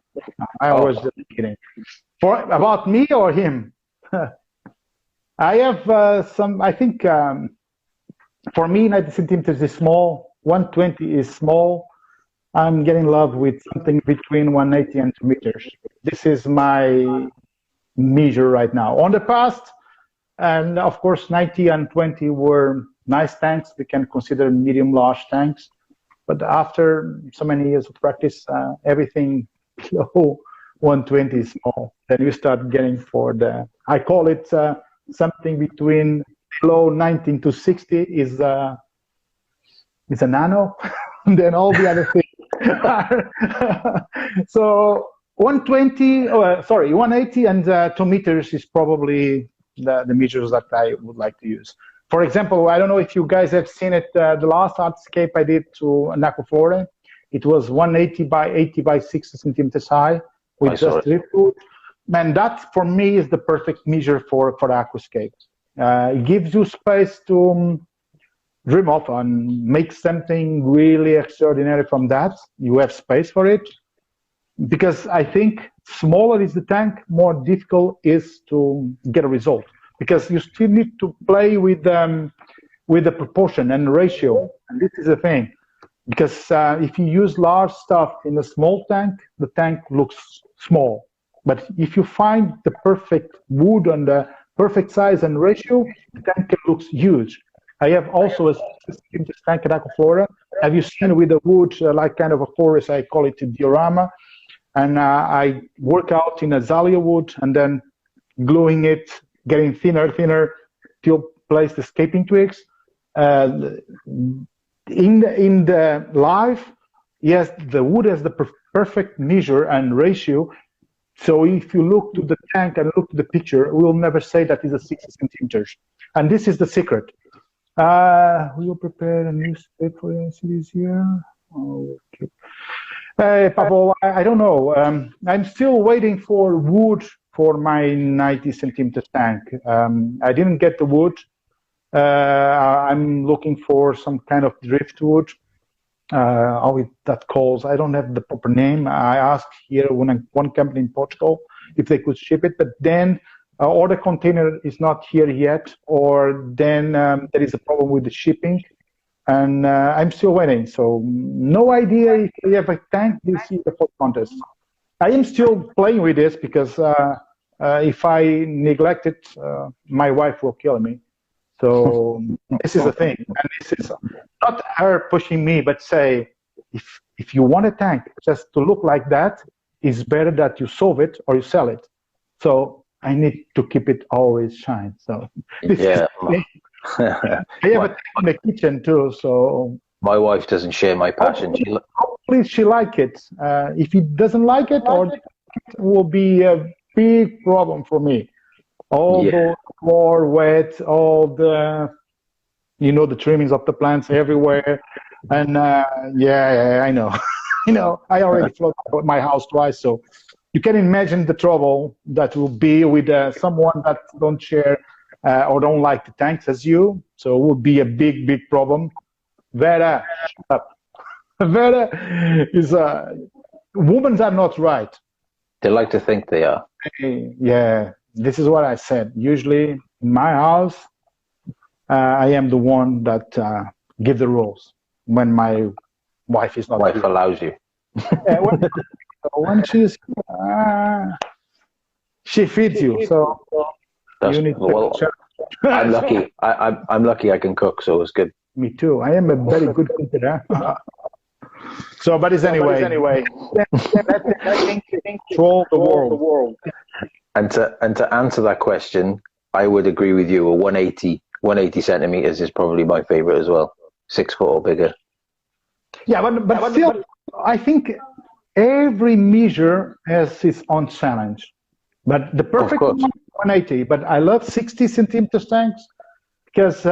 I was just kidding. About me or him? I have some. I think for me, 90 centimeters is small. 120 is small. I'm getting in love with something between 180 and 2 meters. This is my measure right now. On the past, and of course, 90 and 20 were nice tanks. We can consider medium large tanks. But after so many years of practice, everything below 120 is small. Then you start getting for the, I call it something between below 19 to 60 is a nano. And then all the other things are. So 180 and 2 meters is probably the meters that I would like to use. For example, I don't know if you guys have seen it, the last hardscape I did to an Aquaflora, it was 180 by 80 by 60 centimeters high with just driftwood. Man, that for me is the perfect measure for aquascape. It gives you space to dream of and make something really extraordinary from that. You have space for it. Because I think smaller is the tank, more difficult is to get a result. Because you still need to play with the proportion and ratio. And this is the thing. Because if you use large stuff in a small tank, the tank looks small. But if you find the perfect wood and the perfect size and ratio, the tank looks huge. I have also a tank at Aquaflora. Have you seen with the wood, like kind of a forest, I call it a diorama. And I work out in azalea wood and then gluing it, getting thinner, till place the scaping twigs. In the live, yes, the wood has the perfect measure and ratio. So if you look to the tank and look to the picture, we will never say that is a 60 centimeters. And this is the secret. We will prepare a new space for cities here. Okay. Pavel, I don't know. I'm still waiting for wood for my 90 centimeter tank. I didn't get the wood. I'm looking for some kind of driftwood. How that calls? I don't have the proper name. I asked here one company in Portugal if they could ship it, but then or the container is not here yet, or then there is a problem with the shipping. And I'm still waiting, so no idea if we have a tank this year for contest. I am still playing with this because if I neglect it, my wife will kill me. So this is the thing, and this is not her pushing me, but say, if you want a tank just to look like that, it's better that you solve it or you sell it. So I need to keep it always shine. So this is I have a tank in the kitchen too, so my wife doesn't share my passion. Hopefully she like it. If he doesn't like it, or it will be a big problem for me. All the floor wet, all the the trimmings of the plants everywhere, and I know, I already flooded my house twice, so you can imagine the trouble that will be with someone that don't share. Or don't like the tanks as you, so it would be a big problem. Vera, shut up. Vera is women are not right. They like to think they are. Yeah, this is what I said. Usually in my house, I am the one that give the rules when my wife is not. Wife allows you. When she's she feeds you, so. I'm lucky. I'm lucky I can cook, so it's good. Me too. I am a very good cooker. So, but anyway, control the world. And to answer that question, I would agree with you. A 180 centimeters is probably my favorite as well. 6 foot or bigger. Yeah, but still, I think every measure has its own challenge. But the perfect 180, but I love 60 centimeters tanks because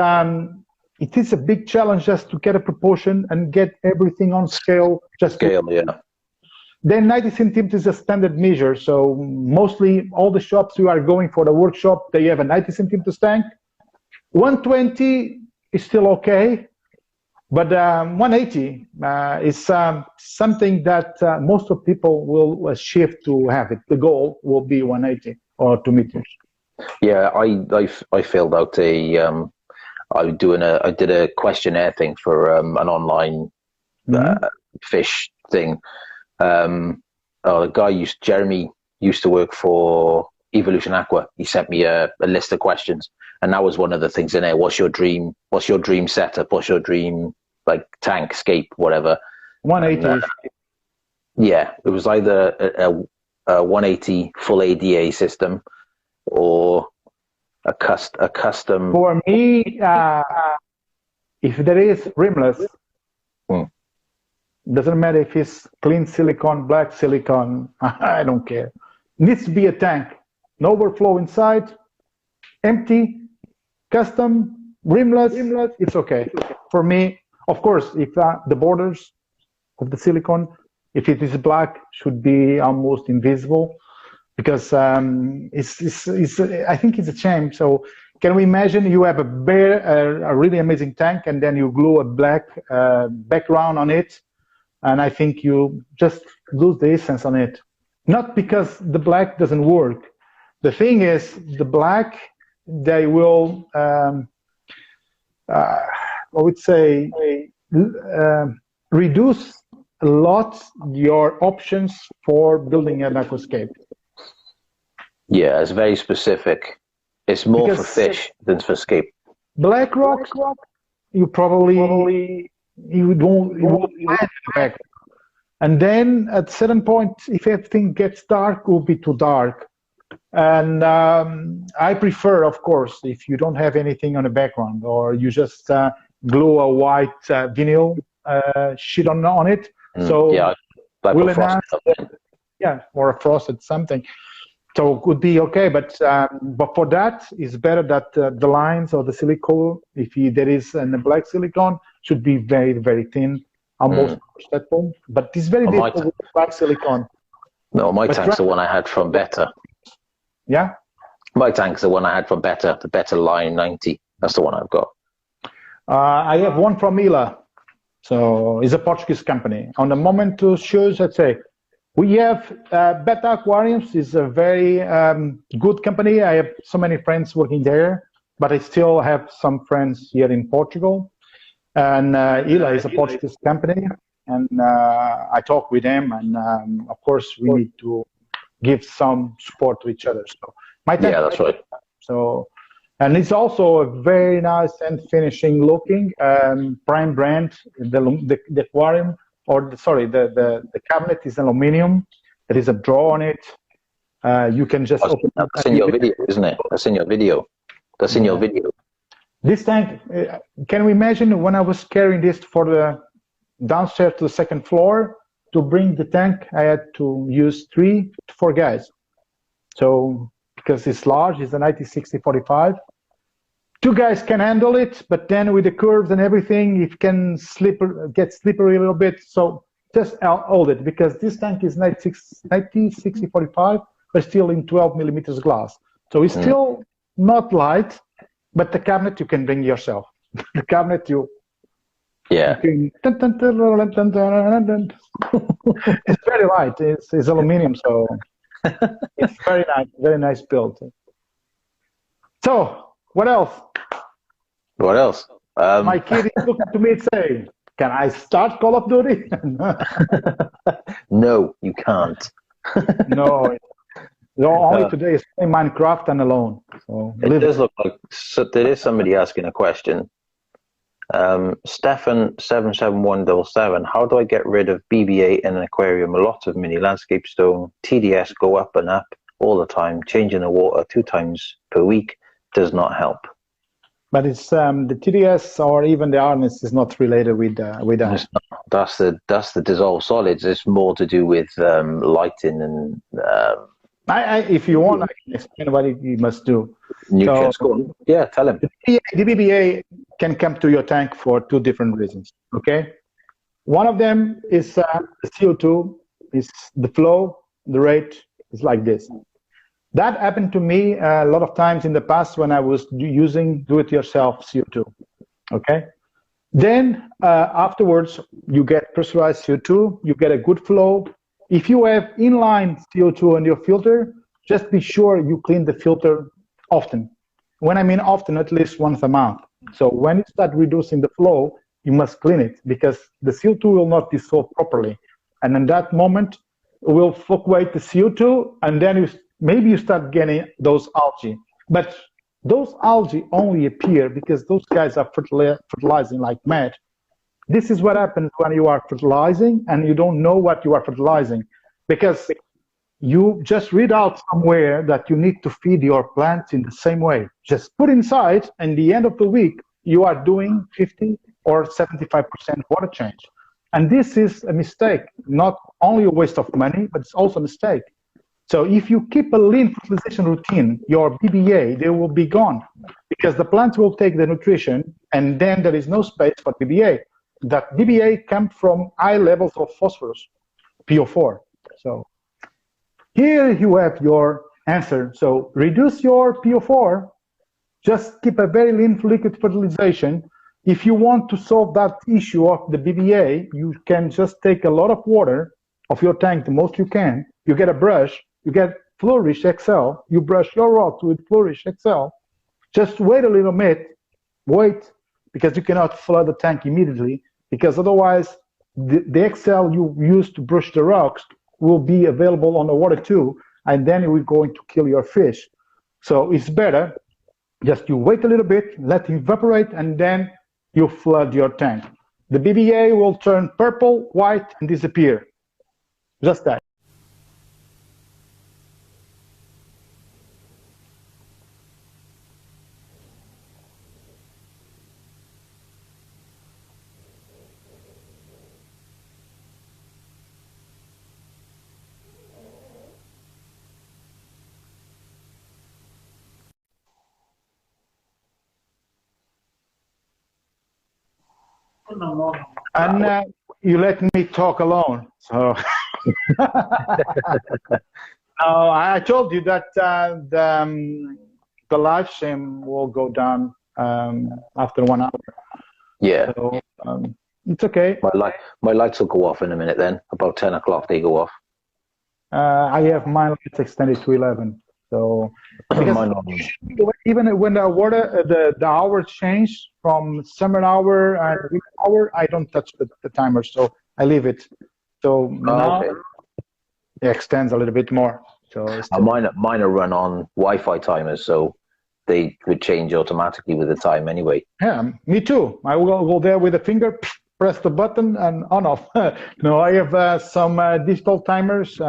it is a big challenge just to get a proportion and get everything on scale. Then 90 centimeters is a standard measure, so mostly all the shops who are going for the workshop, they have a 90 centimeters tank. 120 is still okay, but 180 is something that most of people will shift to have it. The goal will be 180 or 2 meters. Yeah, I filled out I did a questionnaire thing for an online fish thing. The guy Jeremy used to work for Evolution Aqua. He sent me a list of questions, and that was one of the things in there. What's your dream setup? What's your dream tank, scape, whatever? 180. Yeah, it was either a 180 full ADA system or a custom. For me, if there is rimless, doesn't matter if it's clean silicone, black silicone, I don't care. Needs to be a tank, no overflow inside, empty, custom, rimless, it's okay. For me, of course, if the borders of the silicone, if it is black, should be almost invisible, because I think it's a shame. So can we imagine you have a really amazing tank, and then you glue a black background on it, and I think you just lose the essence on it. Not because the black doesn't work. The thing is, the black, they will, I would say, reduce a lot your options for building an aquascape. Yeah, it's very specific. It's more for fish than for scape. Black rock, you probably you won't find black. And then at a certain point, if everything gets dark, it will be too dark. And I prefer, of course, if you don't have anything on the background, or you just glue a white vinyl sheet on it. So yeah, like will enhance, or a frosted something. So it could be okay, but for that, it's better that the lines or the silicone, if there is a black silicone, should be very, very thin, almost perceptible. But it's very difficult with black silicone. No, my tank's the one I had from Better. Yeah? My tank's the one I had from Better, the Better Line 90. That's the one I've got. I have one from Ila. So it's a Portuguese company. On the moment to choose, let's say, we have Beta Aquariums is a very good company. I have so many friends working there, but I still have some friends here in Portugal. And Ila is a Portuguese company, and I talk with them, and of course we need to give some support to each other. So that's right. So, and it's also a very nice and finishing looking prime brand. The aquarium, or the cabinet is aluminum. There is a drawer on it. You can just open. That's in your video, isn't it? That's in your video. That's in your video. This tank, can we imagine when I was carrying this for the downstairs to the second floor, to bring the tank, I had to use 3 to 4 guys. So, because it's large, it's a 90-60-45. 2 guys can handle it, but then with the curves and everything, it can get slippery a little bit. So just hold it, because this tank is 90-60-45, but still in 12 millimeters glass. So it's still not light, but the cabinet you can bring yourself. The cabinet it's very light. It's aluminum, so it's very nice build. So what else? What else? My kid is looking to me and saying, "Can I start Call of Duty?" No, you can't. No. Only today is playing Minecraft and alone. So it does look like there is somebody asking a question. Stefan 77177. How do I get rid of BB-8 in an aquarium? A lot of mini landscape stone. TDS go up and up all the time. Changing the water 2 times per week does not help. But it's the TDS or even the hardness is not related with that. That's the dissolved solids. It's more to do with lighting and. If you want, I can explain what you must do. Nutrients. So, yeah, tell him. The BBA can come to your tank for 2 different reasons. Okay, one of them is the CO2, is the flow, the rate is like this. That happened to me a lot of times in the past when I was using do-it-yourself CO2. Okay, then afterwards you get pressurized CO2, you get a good flow. If you have inline CO2 on your filter, just be sure you clean the filter often. When I mean often, at least once a month. So when you start reducing the flow, you must clean it, because the CO2 will not dissolve properly. And in that moment, it will fluctuate the CO2, and then maybe you start getting those algae. But those algae only appear because those guys are fertilizing like mad. This is what happens when you are fertilizing and you don't know what you are fertilizing, because you just read out somewhere that you need to feed your plants in the same way. Just put inside, and the end of the week, you are doing 50 or 75% water change. And this is a mistake, not only a waste of money, but it's also a mistake. So if you keep a lean fertilization routine, your BBA, they will be gone. because the plants will take the nutrition, and then there is no space for BBA. That BBA comes from high levels of phosphorus, PO4. So here you have your answer. So reduce your PO4, just keep a very lean liquid fertilization. If you want to solve that issue of the BBA, you can just take a lot of water of your tank, the most you can. You get a brush, you get Flourish XL, you brush your rocks with Flourish XL. Just wait a little bit, wait, because you cannot flood the tank immediately, because otherwise the XL you use to brush the rocks will be available on the water too, and then we're going to kill your fish. So it's better, just you wait a little bit, let it evaporate, and then you flood your tank. The BBA will turn purple, white, and disappear. Just that. And you let me talk alone. So I told you that the live stream will go down after 1 hour. Yeah. So it's okay. My lights will go off in a minute then. About 10 o'clock they go off. I have my lights extended to 11. So even when the water, the hours change from summer hour and winter hour, I don't touch the timer, so I leave it. So now it extends a little bit more. So mine are run on Wi-Fi timers, so they would change automatically with the time anyway. Yeah, me too. I will go there with a finger, press the button, and on off. No, I have some digital timers.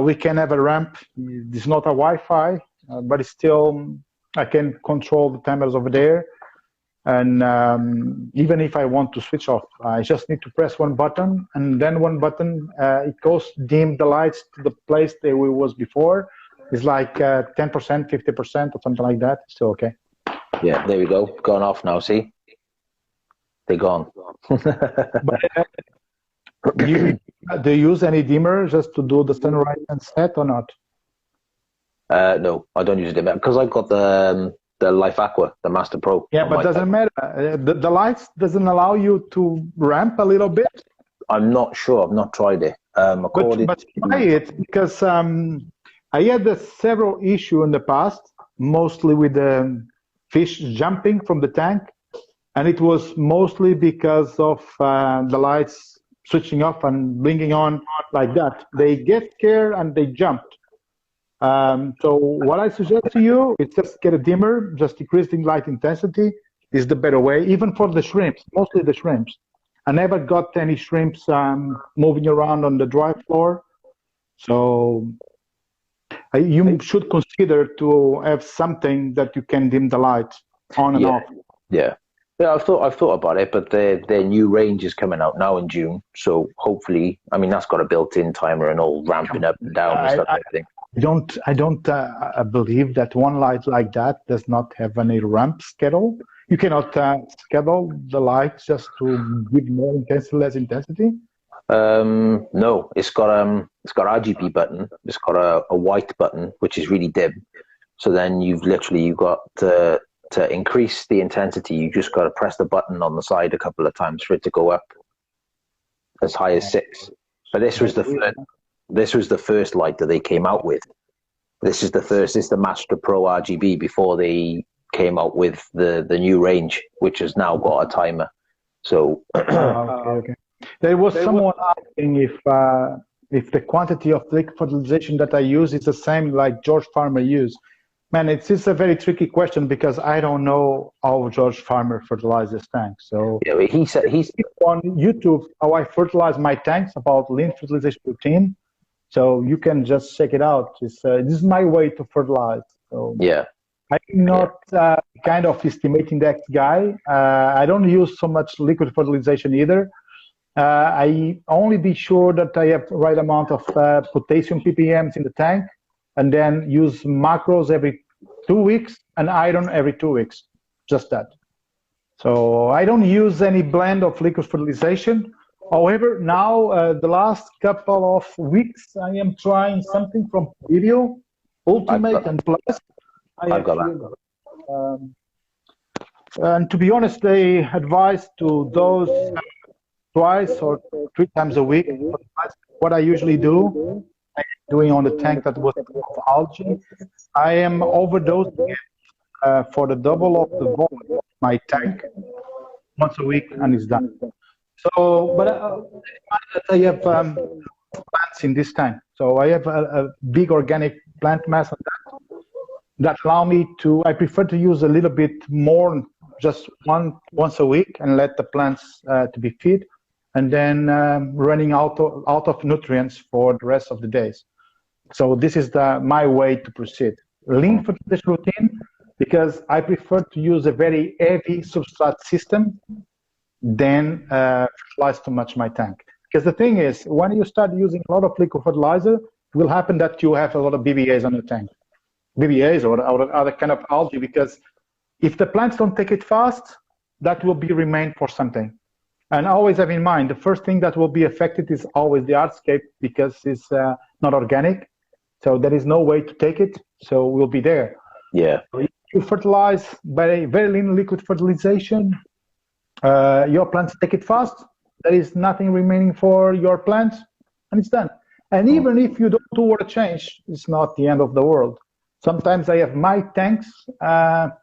We can have a ramp. It's not a Wi-Fi, but it's still, I can control the timers over there. And even if I want to switch off, I just need to press one button, and then one button, it goes dim the lights to the place they was before. It's like 10%, 50% or something like that. Still okay. Yeah, there we go. Gone off now, see? They're gone. But, do you use any dimmer just to do the sunrise and set or not? No, I don't use a dimmer because I've got the Life Aqua, the Master Pro. Yeah, but doesn't matter. The lights doesn't allow you to ramp a little bit? I'm not sure. I've not tried it. But try it, because I had several issues in the past, mostly with the fish jumping from the tank, and it was mostly because of the lights switching off and blinking on like that. They get scared and they jumped. So what I suggest to you is just get a dimmer, just decreasing light intensity is the better way, even for the shrimps, mostly the shrimps. I never got any shrimps moving around on the dry floor. So you should consider to have something that you can dim the light on and off. Yeah. Yeah, I've thought about it, but their new range is coming out now in June. So hopefully, I mean, that's got a built-in timer and all ramping up and down and stuff like that. I don't believe that one light like that does not have any ramp schedule. You cannot schedule the lights just to give more intensity, less intensity. No, it's got RGB button. It's got a white button, which is really dim. So then you've got to increase the intensity. You just got to press the button on the side a couple of times for it to go up as high as 6. But this was the first light that they came out with. This is the Master Pro RGB before they came out with the new range, which has now got a timer. So okay. There was someone asking if the quantity of liquid fertilization that I use is the same like George Farmer used. Man, it's a very tricky question because I don't know how George Farmer fertilizes tanks. So yeah, he said he's on YouTube how I fertilize my tanks about lean fertilization routine. So you can just check it out. This is my way to fertilize. So yeah, I'm not kind of estimating that guy. I don't use so much liquid fertilization either. I only be sure that I have the right amount of potassium ppms in the tank, and then use macros every 2 weeks and iron every 2 weeks, just that. So I don't use any blend of liquid fertilization. However, now the last couple of weeks, I am trying something from Video, Ultimate and Plus. I've got that. And to be honest, they advise to dose twice or 3 times a week. What I usually do, doing on the tank that was of algae, I am overdosing it for the double of the volume of my tank once a week, and it's done. So, but I have plants in this tank. So I have a big organic plant mass on that allow me to, I prefer to use a little bit more, just once a week, and let the plants to be fed, and then running out of nutrients for the rest of the days. So this is my way to proceed. Lean fertilization routine, because I prefer to use a very heavy substrate system than fertilize too much my tank. Because the thing is, when you start using a lot of liquid fertilizer, it will happen that you have a lot of BBAs on your tank. BBAs or other kind of algae, because if the plants don't take it fast, that will be remain for something. And always have in mind, the first thing that will be affected is always the hardscape, because it's not organic. So there is no way to take it. So we'll be there. Yeah. So if you fertilize by very lean liquid fertilization, your plants take it fast. There is nothing remaining for your plants, and it's done. And even if you don't do water change, it's not the end of the world. Sometimes I have my tanks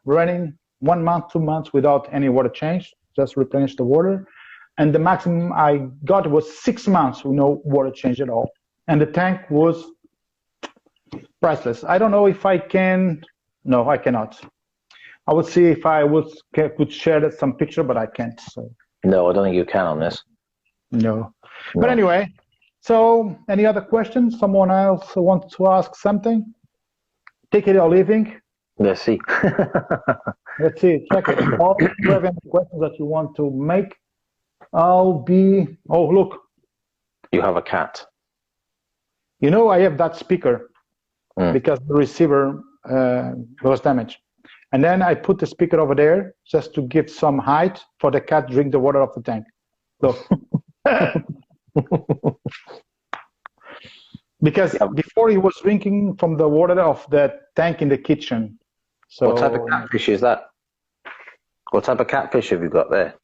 running 1 month, 2 months without any water change, just replenish the water. And the maximum I got was 6 months with no water change at all. And the tank was priceless. I don't know if I can, no, I cannot. I would see if I could share some picture, but I can't. So. No, I don't think you can on this. No. But anyway, so any other questions? Someone else wants to ask something? Take it or leaving. Let's see. Let's see. Check it. If you have any questions that you want to make, I'll be. Oh, look. You have a cat. You know, I have that speaker because the receiver was damaged. And then I put the speaker over there just to give some height for the cat to drink the water of the tank. So. Because before he was drinking from the water of the tank in the kitchen. So what type of catfish is that? What type of catfish have you got there?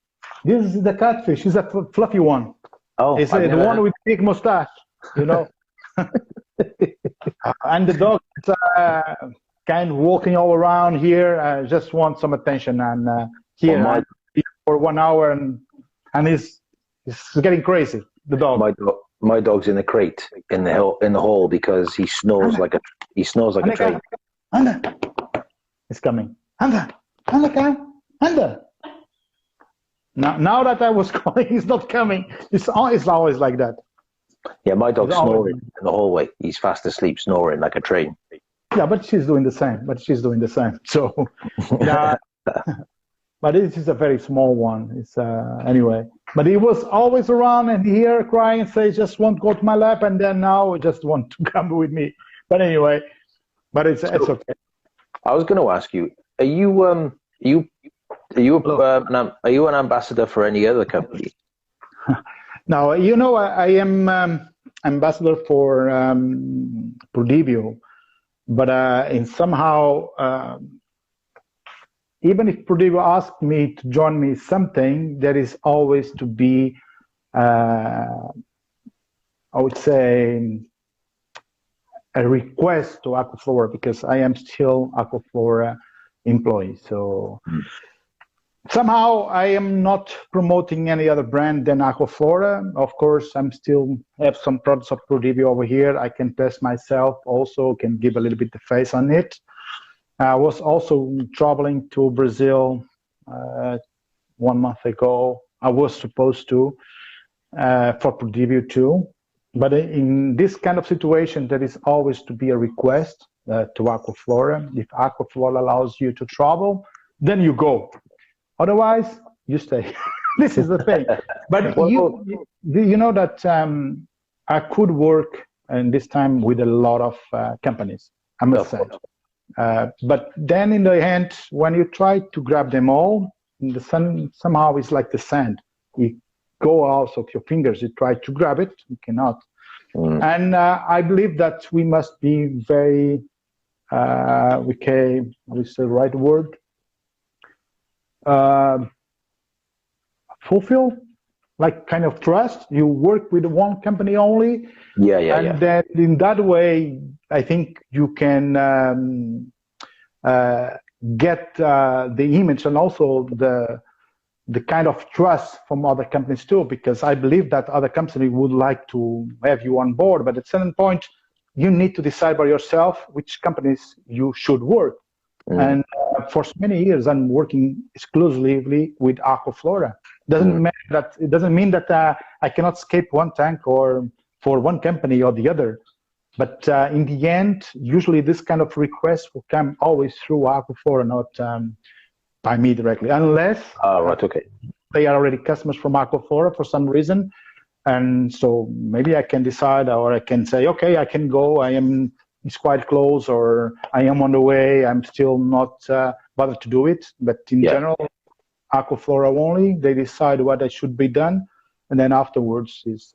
This is the catfish. It's a fluffy one. Oh, it's the one with big mustache, you know. And the dog is kind of walking all around here, just wants some attention. And here for 1 hour, and he's getting crazy. The dog. My dog's in the crate in the hall because he snores like a train. Anda, it's coming. Anda, anda. Now that I was calling, he's not coming. It's always like that. Yeah, my dog's snoring in the hallway. He's fast asleep, snoring like a train. Yeah, but she's doing the same. So, yeah. But this is a very small one. It's anyway. But he was always around and here crying and say, just won't go to my lap, and then now just want to come with me. But anyway, but it's okay. I was going to ask you: Are you an ambassador for any other company? Now, you know, I am ambassador for Prodivio, but in somehow. Even if Prodivio asked me to join me something, there is always to be, I would say, a request to Aquaflora, because I am still Aquaflora employee. So somehow I am not promoting any other brand than Aquaflora. Of course, I'm still have some products of Prodivio over here. I can test myself also, can give a little bit of face on it. I was also traveling to Brazil 1 month ago. I was supposed to for Prodivio too. But in this kind of situation, there is always to be a request to Aquaflora. If Aquaflora allows you to travel, then you go. Otherwise, you stay. This is the thing. But you know that I could work in this time with a lot of companies, I must say. But then in the end, when you try to grab them all, the sun somehow is like the sand. You go out of your fingers, you try to grab it, you cannot. And I believe that we must be very, what's the right word? Fulfill, like kind of trust. You work with one company only. And then in that way, I think you can get the image and also the kind of trust from other companies too, because I believe that other companies would like to have you on board, but at a certain point, you need to decide by yourself which companies you should work. And for so many years, I'm working exclusively with Aquaflora. It doesn't mean that I cannot escape one tank or for one company or the other. But in the end, usually this kind of request will come always through Aquaflora, not by me directly, unless they are already customers from Aquaflora for some reason. And so maybe I can decide, or I can say, okay, I can go. It's quite close, or I am on the way. I'm still not bothered to do it. But in general, Aquaflora only, they decide what should be done. And then afterwards is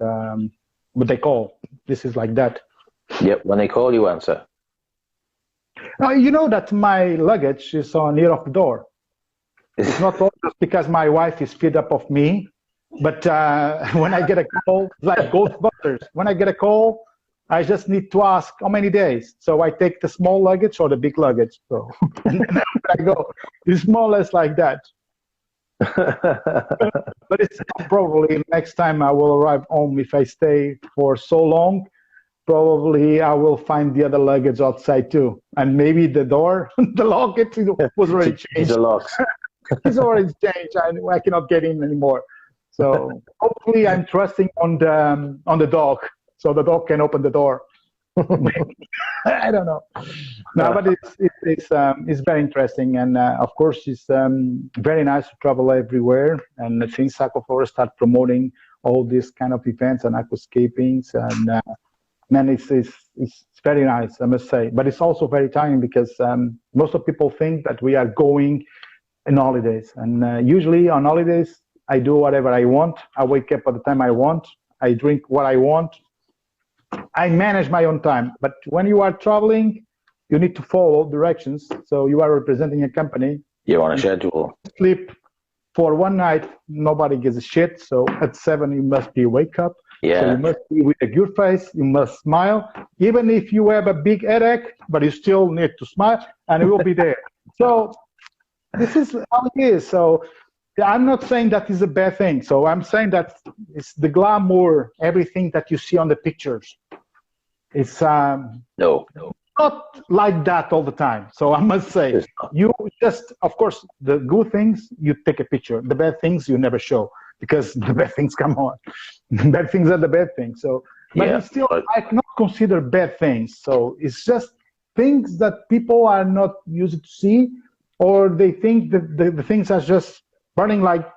what they call. This is like that. Yep, when they call, you answer. Now, you know that my luggage is near of the door. It's not always because my wife is fed up of me, but when I get a call, like Ghostbusters, when I get a call, I just need to ask how many days. So I take the small luggage or the big luggage. So and then I go. It's more or less like that. But it's probably next time I will arrive home, if I stay for so long, probably I will find the other luggage outside too. And maybe the door, the lock, it was already changed. The locks. It's already changed. I cannot get in anymore. So hopefully I'm trusting on the dog, so the dog can open the door. I don't know. No, but it's very interesting, and of course it's very nice to travel everywhere. And since Aquaflora start promoting all these kind of events and aquascapings, and man, it's very nice, I must say. But it's also very tiring because most of people think that we are going on holidays, and usually on holidays I do whatever I want. I wake up at the time I want. I drink what I want. I manage my own time. But when you are traveling, you need to follow directions. So you are representing a company. You're on a schedule. Sleep for one night, nobody gives a shit. So at 7, you must be wake up. Yeah. So you must be with a good face. You must smile. Even if you have a big headache, but you still need to smile, and it will be there. So this is how it is. So I'm not saying that is a bad thing. So I'm saying that it's the glamour, everything that you see on the pictures. It's no, not like that all the time. So I must say, you just, of course, the good things, you take a picture. The bad things, you never show, because the bad things come on. The bad things are the bad things. So, but it's still, I cannot consider bad things. So it's just things that people are not used to see, or they think that the things are just burning like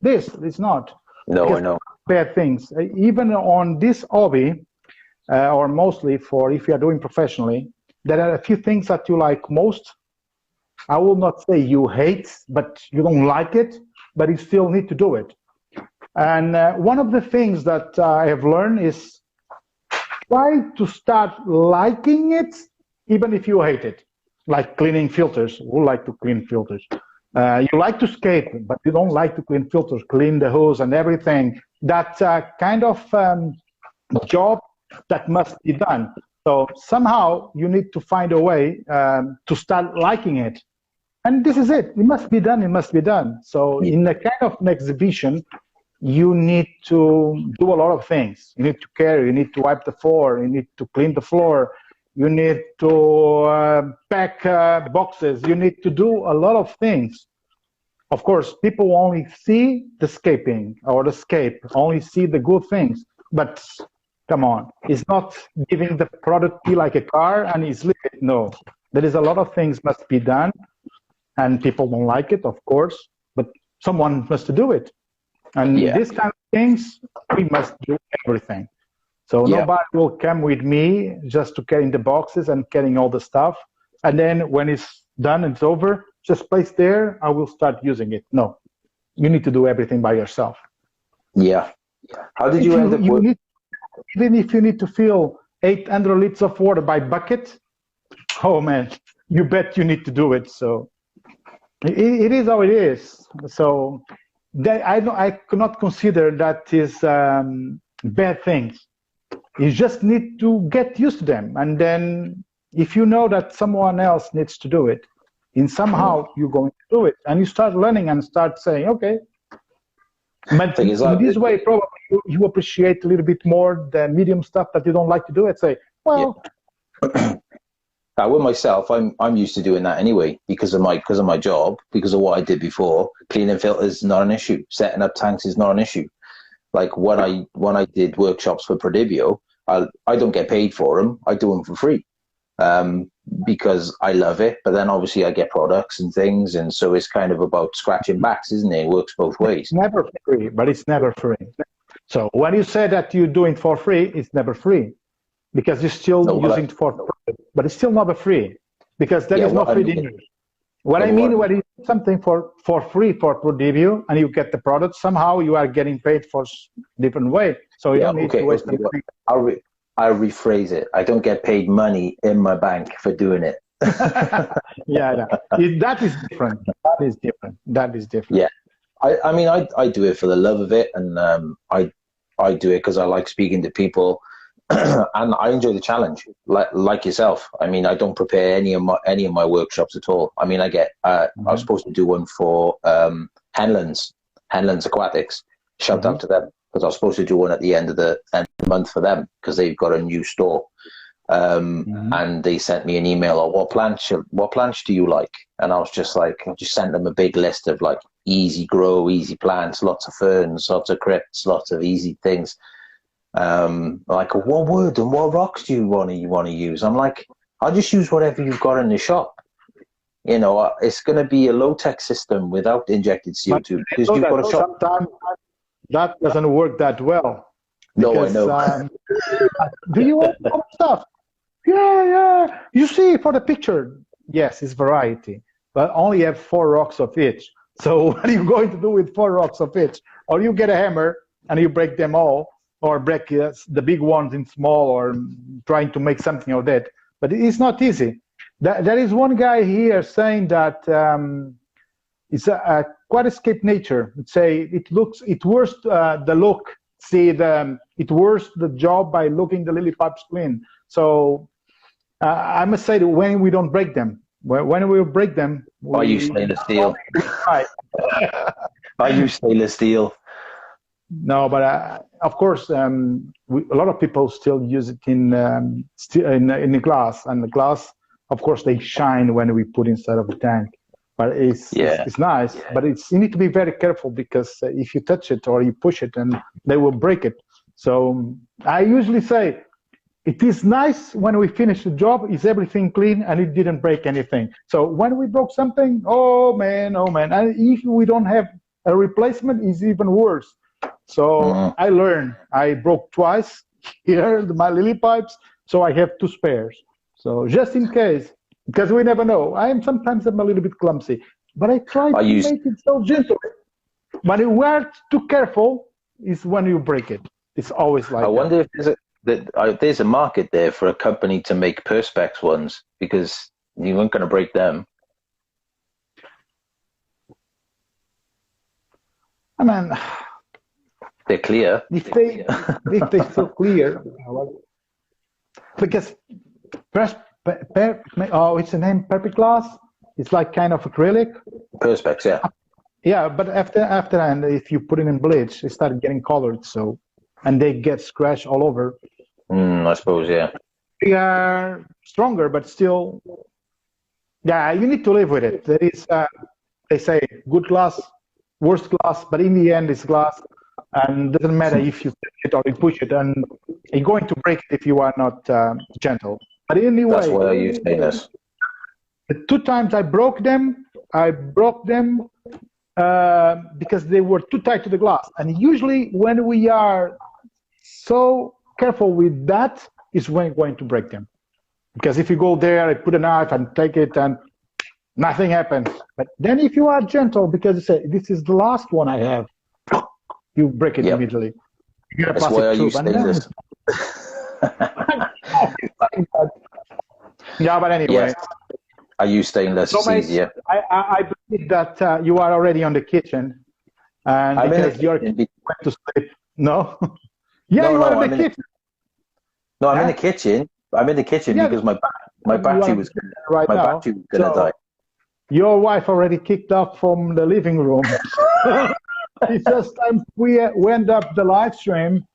this. It's not. No, I know. Bad things. Even on this hobby, or mostly for if you are doing professionally, there are a few things that you like most. I will not say you hate, but you don't like it, but you still need to do it. And one of the things that I have learned is try to start liking it, even if you hate it. Like cleaning filters. Who like to clean filters? You like to skate, but you don't like to clean filters, clean the hose and everything. That's kind of job that must be done. So somehow you need to find a way to start liking it. And this is it. It must be done. It must be done. So in a kind of an exhibition, you need to do a lot of things. You need to carry. You need to wipe the floor. You need to clean the floor. You need to pack boxes. You need to do a lot of things. Of course, people only see the scaping or the scape, only see the good things. But come on, it's not giving the product be like a car and it's leave it. No, there is a lot of things must be done, and people don't like it, of course. But someone must do it, and these kind of things we must do everything. So nobody will come with me just to carry the boxes and carrying all the stuff. and then when it's done and it's over, just place there, I will start using it. No, you need to do everything by yourself. Yeah. How did If you end up with... even if you need to fill 800 liters of water by bucket, oh man, you bet you need to do it. So it is how it is. So I cannot consider that is bad things. You just need to get used to them. And then if you know that someone else needs to do it, and somehow you're going to do it, and you start learning and start saying, okay. But in this way, probably you appreciate a little bit more the medium stuff that you don't like to do it. Say, well, with myself, I'm used to doing that anyway because of my job, because of what I did before. Cleaning filters is not an issue. Setting up tanks is not an issue. Like when I did workshops for Prodibio, I don't get paid for them. I do them for free because I love it. But then obviously I get products and things, and so it's kind of about scratching backs, isn't it? It works both ways. It's never free, but it's never free. So when you say that you do it for free, it's never free because you're still using it for free, but it's still not free because there is no free dinner. What I mean, when you do something for free for Prodibio and you get the product, somehow you are getting paid for different way. So you don't need to waste money. I'll rephrase it. I don't get paid money in my bank for doing it. Yeah. That is different. That is different. Yeah. I mean, I do it for the love of it, and I do it because I like speaking to people, and I enjoy the challenge, like yourself. I mean, I don't prepare any of my workshops at all. I mean, I was supposed to do one for Henlands Aquatics. Shout out to them, because I was supposed to do one at the end of the month for them because they've got a new store. And they sent me an email, what plants do you like? And I was just like, I just sent them a big list of like easy grow, easy plants, lots of ferns, lots of crypts, lots of easy things. Like, what wood and what rocks do you want to use? I'm like, I'll just use whatever you've got in the shop. You know, it's going to be a low-tech system without injected CO2 because you've got a shop. Sometimes that doesn't work that well. Because, no, I know. Do you want some stuff? Yeah. You see, for the picture, yes, it's variety, but only have 4 rocks of each. So what are you going to do with 4 rocks of each? Or you get a hammer and you break them all, or break the big ones in small, or trying to make something of that. But it's not easy. There is one guy here saying that it's a aquascape nature. It works the look. It works the job by looking the lily pipes clean. So I must say that when we don't break them, when we break them, I use stainless steel. I use stainless steel. No, but of course, a lot of people still use it in the glass, and the glass, of course, they shine when we put inside of the tank. But it's nice, but you need to be very careful because if you touch it or you push it, and they will break it. So I usually say, it is nice when we finish the job, is everything clean and it didn't break anything. So when we broke something, oh man, and if we don't have a replacement, it's even worse. So I learned. I broke twice here, my lily pipes, so I have 2 spares. So just in case, because we never know. Sometimes I'm a little bit clumsy, but I try to make it so gentle. When you are too careful, is when you break it. It's always like I wonder if there's a market there for a company to make Perspex ones, because you weren't going to break them. I mean, they're clear. If they feel clear, because it's a name, Perpiglass. It's like kind of acrylic. Perspex, yeah. Yeah, but after and if you put it in bleach, it started getting colored. So, and they get scratched all over. I suppose, yeah. They are stronger, but still, yeah, you need to live with it. There is, they say, good glass, worst glass, but in the end, it's glass, and it doesn't matter if you touch it or you push it, and you're going to break it if you are not gentle. But anyway, that's why I use stainless. The 2 times I broke them because they were too tight to the glass. And usually when we are so careful with that is when we're going to break them. Because if you go there, I put a knife and take it and nothing happens. But then if you are gentle, because you say, this is the last one I have, you break it immediately. You get a That's why I use stainless. Yeah, but anyway. Yes, I use stainless. So it's easier. I believe that you are already on the kitchen. And because you're went to sleep. No? Yeah, no, you are in the kitchen. I'm in the kitchen. I'm in the kitchen because my battery was battery was gonna die. Your wife already kicked off from the living room. It's just time we end up the live stream,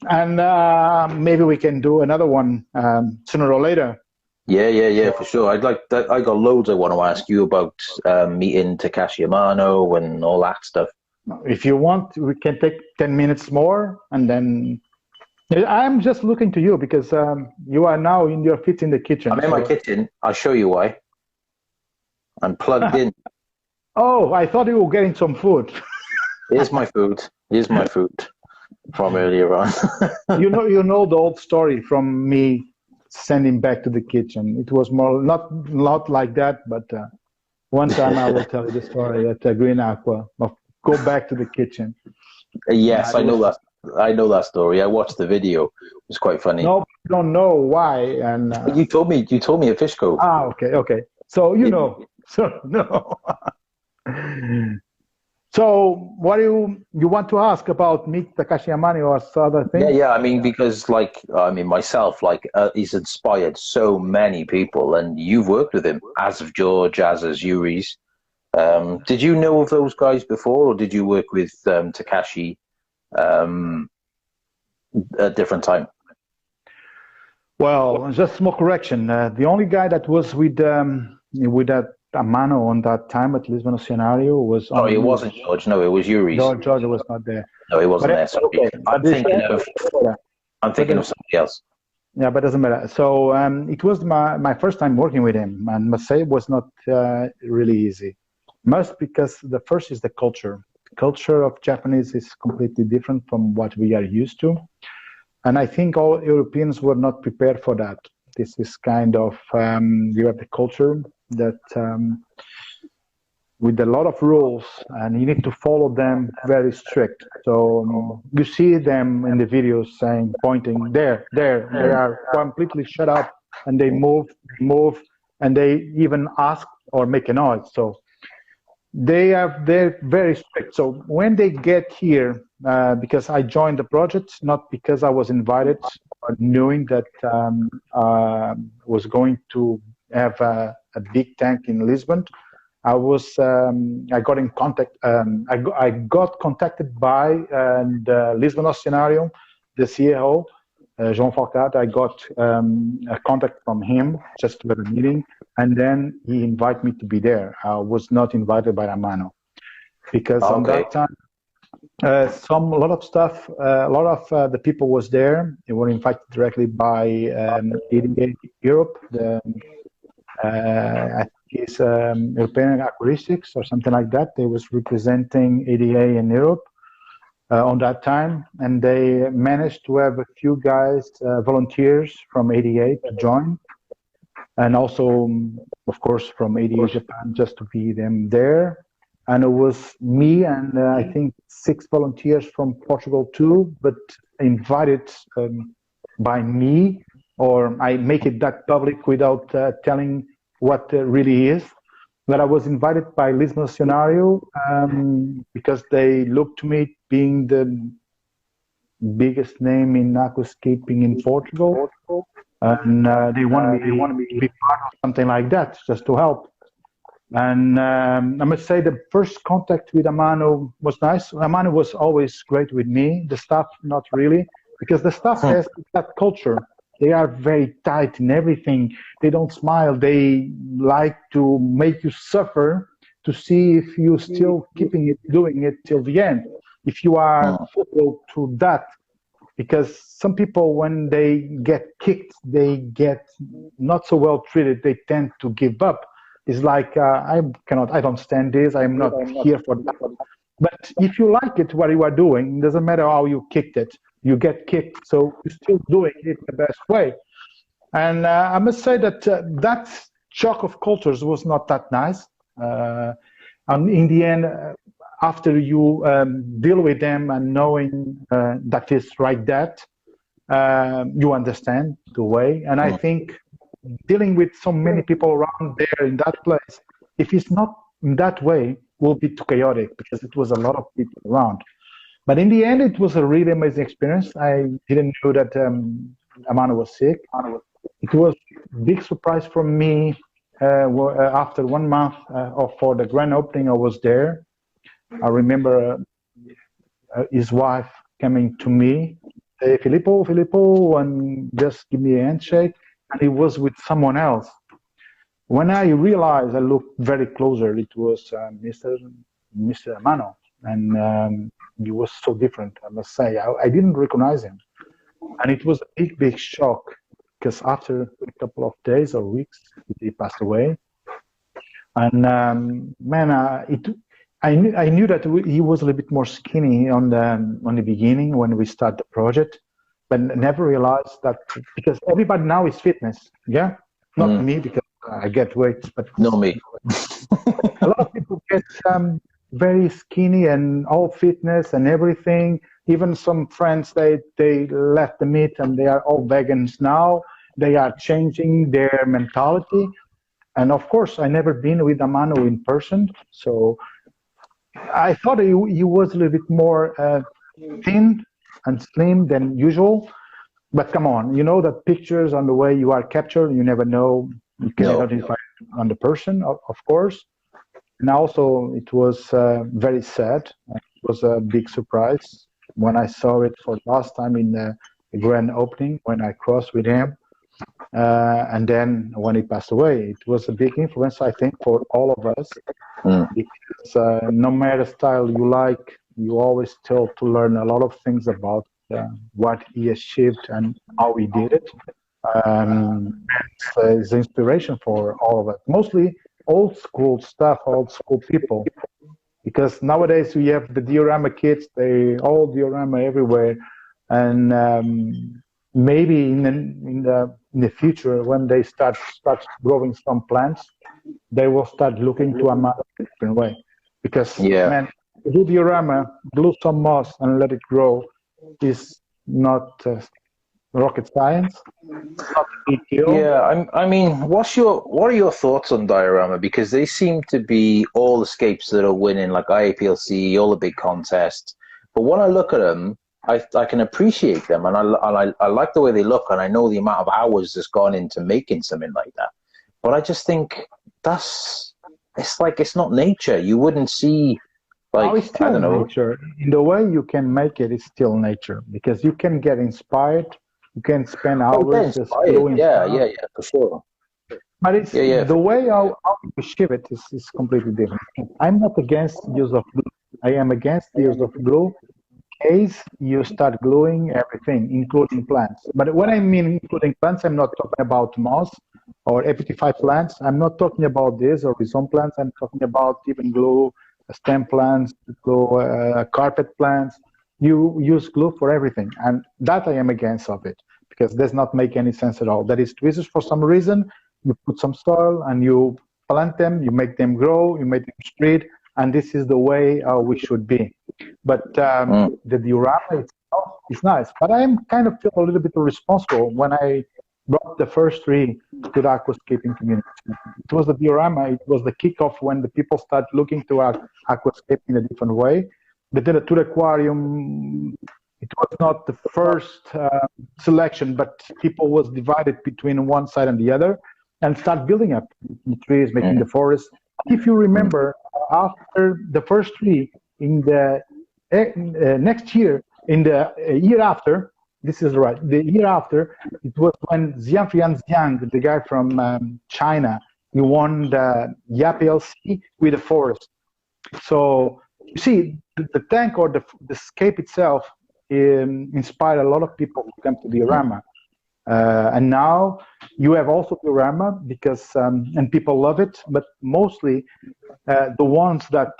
and maybe we can do another one sooner or later. Yeah, for sure. I got loads I want to ask you about meeting Takashi Amano and all that stuff. If you want, we can take 10 minutes more, and then I'm just looking to you because you are now in your feet in the kitchen. I'm in my kitchen. I'll show you why. I'm plugged in. Oh, I thought you were getting some food. Here's my food. Here's my food from earlier on. you know the old story from me sending back to the kitchen. It was more not like that, but one time I will tell you the story at Green Aqua. Go back to the kitchen. Yes, I know that. I know that story. I watched the video. It was quite funny. No, you don't know why. And you told me a fish cove. Ah, okay. So you know. So no. So what do you want to ask about Meet Takashi Amano or other things? Yeah. I mean, because myself, he's inspired so many people, and you've worked with him, as of George, as Yuri's. Did you know of those guys before, or did you work with Takashi at a different time? Well, just small correction. The only guy that was with that Amano on that time at Lisbon Scenario was. Oh, it wasn't George. No, it was Yuri's. George was not there. No, he wasn't there. Sorry. Okay. I'm thinking of somebody else. Yeah, but it doesn't matter. So it was my first time working with him, and must say it was not really easy. Most because the first is the culture. The culture of Japanese is completely different from what we are used to. And I think all Europeans were not prepared for that. This is kind of, you have the culture that with a lot of rules, and you need to follow them very strict. So you see them in the videos saying, pointing, there, they are completely shut up, and they move, and they even ask or make a noise. So they're very strict. So when they get here, because I joined the project, not because I was invited, but knowing that was going to have a big tank in Lisbon, I got in contact. I got contacted by the Lisbon scenario, the CEO, Jean Falcat. I got a contact from him just to have a meeting, and then he invited me to be there. I was not invited by Amano because on that time, a lot of the people was there. They were invited directly by ADA Europe. I think it's European Aquaristics or something like that. They was representing ADA in Europe on that time, and they managed to have a few guys, volunteers from ADA to join, and also, of course, from ADA Japan, just to be them there. And it was me and I think 6 volunteers from Portugal too, but invited by me, or I make it that public without telling what really is. But I was invited by Lisbon Scenario because they looked to me being the biggest name in aquascaping in Portugal, and they wanted me to be part of something like that, just to help. And I must say the first contact with Amano was nice. Amano was always great with me. The staff, not really, because the staff has that culture. They are very tight in everything. They don't smile. They like to make you suffer to see if you still doing it till the end. If you are faithful to that, because some people, when they get kicked, they get not so well treated. They tend to give up. It's like, I don't stand this, I'm not here for that. But if you like it, what you are doing, it doesn't matter how you kicked it, you get kicked, so you're still doing it the best way. And I must say that that shock of cultures was not that nice. And in the end, after you deal with them and knowing that is like that, you understand the way. And I think dealing with so many people around there in that place, if it's not in that way, will be too chaotic because it was a lot of people around. But in the end, it was a really amazing experience. I didn't know that Amano was sick. It was a big surprise for me. After 1 month for the grand opening, I was there. I remember his wife coming to me, say, Filippo, and just give me a handshake. And he was with someone else. When I realized, I looked very closer, it was Mr. Amano. And he was so different, I must say. I didn't recognize him. And it was a big shock, because after a couple of days or weeks, he passed away. And I knew that he was a little bit more skinny on the beginning when we started the project, but never realized that, because everybody now is fitness, yeah? Not me, because I get weight, but no me. a lot of people get very skinny and all fitness and everything. Even some friends, they left the meat and they are all vegans now. They are changing their mentality. And of course, I never been with Amano in person, so I thought he was a little bit more thin and slim than usual. But come on, you know that pictures on the way you are captured, you never know. You can identify on the person, of course. And also, it was very sad. It was a big surprise when I saw it for the last time in the grand opening, when I crossed with him. And then when he passed away, it was a big influence, I think, for all of us. Because no matter style you like, you always tell to learn a lot of things about what he achieved and how he did it. It's inspiration for all of us. Mostly old school stuff, old school people. Because nowadays we have the diorama kits, they all diorama everywhere. And maybe in the future, when they start growing some plants, they will start looking to a different way. Because man, do diorama, glue some moss and let it grow is not rocket science. It's not a big deal. Yeah, I mean, what are your thoughts on diorama? Because they seem to be all the scapes that are winning, like IAPLC, all the big contests. But when I look at them, I can appreciate them, and I like the way they look, and I know the amount of hours that's gone into making something like that. But I just think it's not nature. You wouldn't see, like, it's still I don't know. nature. In the way you can make it, it's still nature, because you can get inspired. You can spend hours just gluing stuff. Yeah, for sure. But it's the way how you achieve it is completely different. I'm not against use of glue. I am against the use of glue in case you start gluing everything, including plants. But when I mean including plants, I'm not talking about moss or epiphyte plants. I'm not talking about this or rhizome plants. I'm talking about even glue stem plants, glue carpet plants. You use glue for everything, and that I am against of it, because it does not make any sense at all. That is tweezers for some reason. You put some soil and you plant them, you make them grow, you make them spread, and this is the way we should be. But the diorama itself is nice, but I am kind of feel a little bit responsible when I brought the first three to the aquascaping community. It was the diorama, it was the kickoff when the people start looking to aquascaping in a different way. The to the aquarium, it was not the first selection, but people was divided between one side and the other, and start building up the trees, making the forest. If you remember, after the first tree, in the next year, in the year after, this is right, the year after, it was when Xiang, the guy from China, he won the AQUASCAPING with the forest. So you see, the tank or the scape itself inspired a lot of people to come to diorama. And now you have also diorama because, and people love it, but mostly the ones that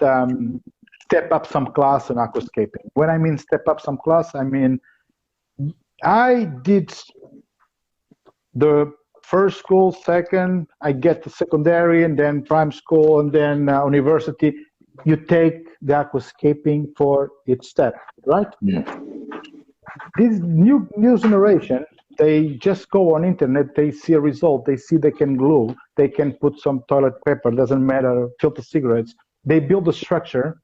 step up some class in aquascaping. When I mean step up some class, I mean, I did the first school, second, I get to secondary, and then prime school, and then university. You take the aquascaping for each step, right? This new generation, they just go on internet, they see a result, they see they can glue, they can put some toilet paper, doesn't matter, filter cigarettes. They build a structure,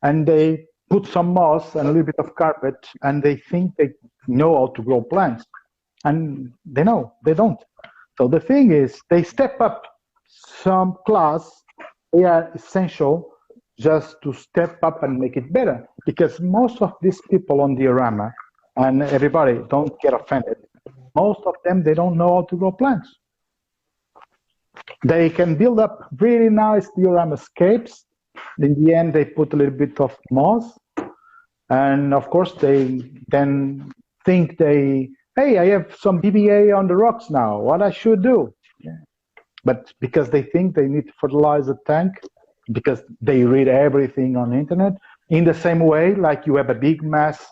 and they put some moss and a little bit of carpet, and they think they know how to grow plants. And they don't. So the thing is, they step up some class. They are essential just to step up and make it better. Because most of these people on diorama, and everybody, don't get offended, most of them, they don't know how to grow plants. They can build up really nice diorama scapes. In the end, they put a little bit of moss. And of course, they then think hey, I have some BBA on the rocks now, what I should do. Yeah. But because they think they need to fertilize a tank, because they read everything on the internet, in the same way, like you have a big mass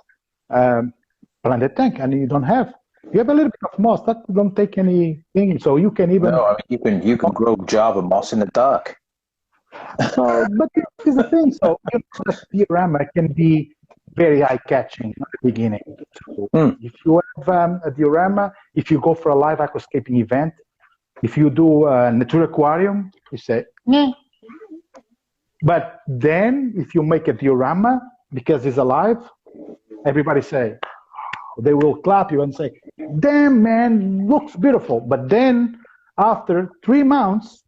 planted tank, and you have a little bit of moss, that don't take anything, so you can even... No, I mean, you can grow Java moss in the dark. So, but this is the thing, so the diorama can be very eye-catching at the beginning. So if you have a diorama, if you go for a live aquascaping event, if you do a nature aquarium, you say, nah. But then if you make a diorama, because it's alive, everybody say, they will clap you and say, damn man, looks beautiful. But then after 3 months,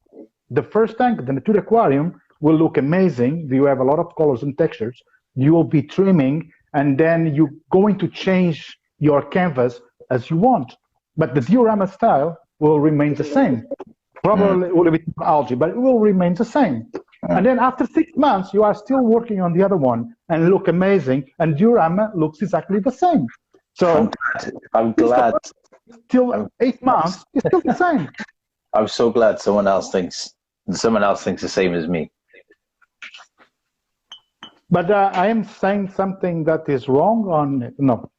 the first tank, the nature aquarium, will look amazing. You have a lot of colors and textures. You will be trimming, and then you're going to change your canvas as you want. But the diorama style will remain the same. Probably a little bit of algae, but it will remain the same. And then after 6 months, you are still working on the other one and look amazing, and diorama looks exactly the same. So I'm glad. Till 8 months, it's still the same. I'm so glad someone else thinks the same as me. But I am saying something that is wrong on no.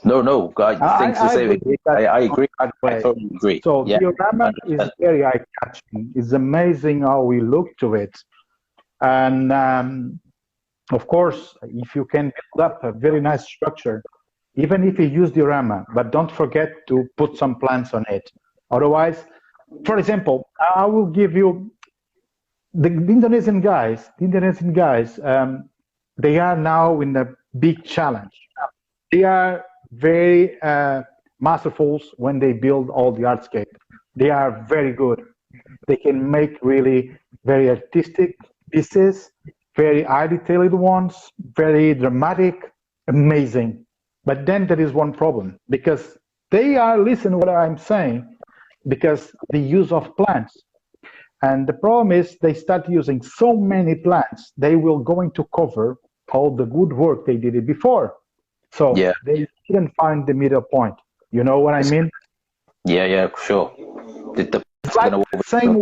No, I think the same. I agree. I totally agree. So diorama is very eye-catching. It's amazing how we look to it. And of course, if you can build up a very nice structure, even if you use diorama, but don't forget to put some plants on it. Otherwise, for example, I will give you the Indonesian guys. They are now in a big challenge. They are very masterful when they build all the artscape. They are very good. They can make really very artistic pieces, very eye-detailed ones, very dramatic, amazing. But then there is one problem, because they are listening to what I'm saying, because the use of plants. And the problem is they start using so many plants, they will going to cover all the good work they did it before. So they didn't find the middle point. You know what I mean? Yeah, sure. It's like saying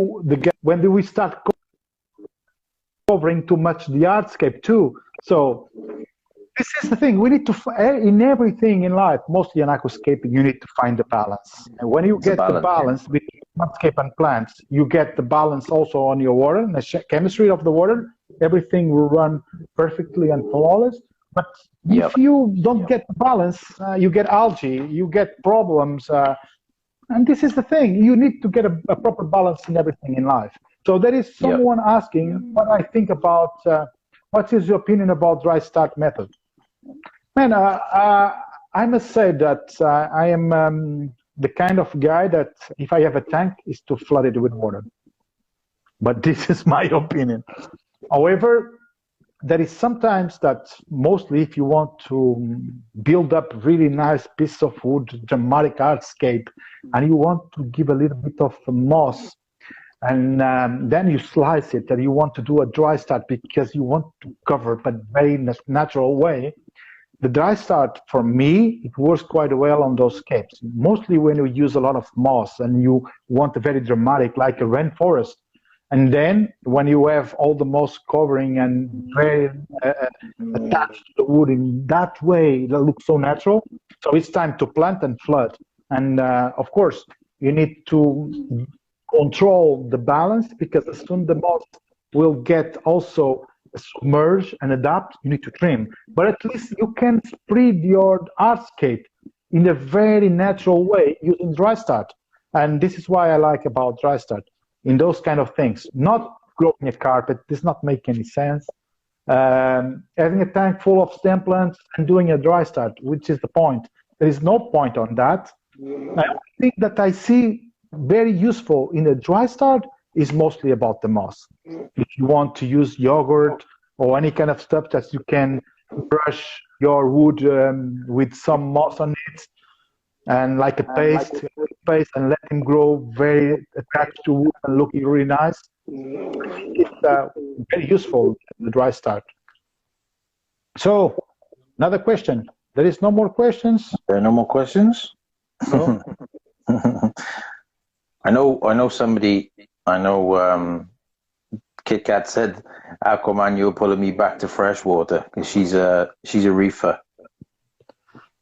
when we start covering too much the artscape too. So this is the thing. We need to, in everything in life, mostly in aquascaping, you need to find the balance. And when you get the balance between landscape and plants, you get the balance also on your water, and the chemistry of the water. Everything will run perfectly and flawless. But if you don't get the balance, you get algae, you get problems. And this is the thing. You need to get a proper balance in everything in life. So there is someone asking what I think about, what is your opinion about dry start method? Man, I must say that I am the kind of guy that if I have a tank is to flood it with water. But this is my opinion. However, there is sometimes that mostly if you want to build up really nice piece of wood, dramatic artscape, and you want to give a little bit of moss, and then you slice it, and you want to do a dry start because you want to cover it, but very natural way. The dry start, for me, it works quite well on those scapes. Mostly when you use a lot of moss and you want a very dramatic, like a rainforest. And then when you have all the moss covering and very attached to the wood in that way, that looks so natural. So it's time to plant and flood. And of course, you need to control the balance, because as soon the moss will get also submerged and adapt, you need to trim. But at least you can spread your hardscape in a very natural way using dry start. And this is why I like about dry start in those kind of things. Not growing a carpet does not make any sense. Having a tank full of stem plants and doing a dry start, which is the point. There is no point on that. I think that I see very useful in a dry start is mostly about the moss. If you want to use yogurt or any kind of stuff that you can brush your wood with some moss on it, and like a paste, and let him grow very attached to wood and looking really nice. It's very useful in the dry start. So, another question. There is no more questions? There are no more questions? No? I know somebody, Kit Kat said, Aquaman, you're pulling me back to freshwater, because she's a reefer.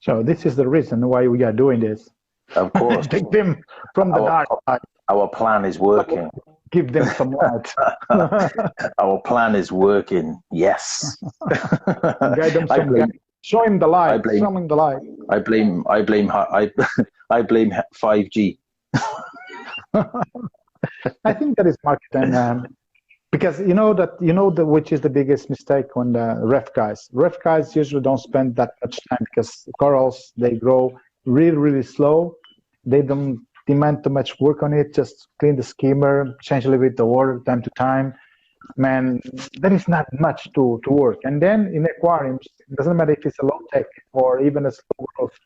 So this is the reason why we are doing this. Of course. Take them from the dark side. Our plan is working. Give them some light. Our plan is working. Yes. Guide them some light. Show him the light. Show him the light. I blame 5G. I think that is marketing, because which is the biggest mistake on the ref guys. Ref guys usually don't spend that much time, because corals, they grow really, really slow. They don't demand too much work on it. Just clean the skimmer, change a little bit the water time to time. Man, there is not much to work. And then in aquariums, it doesn't matter if it's a low tech or even a slow growth.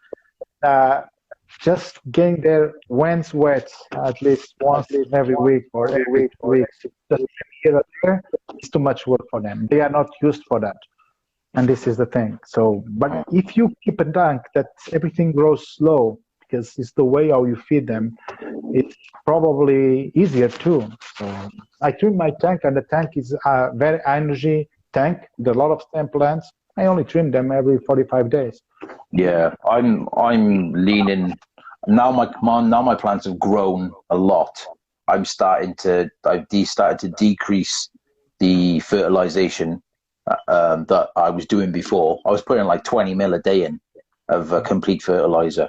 Just getting their wens wet at least once every week or every 2 weeks, just here or there, it's too much work for them. They are not used for that. And this is the thing. So, but if you keep a tank that everything grows slow, because it's the way how you feed them, it's probably easier too. So I trim my tank, and the tank is a very energy tank with a lot of stem plants. I only trim them every 45 days. Yeah, I'm leaning now. My plants have grown a lot. I've started to decrease the fertilization that I was doing before. I was putting like 20 mil a day in of complete fertilizer.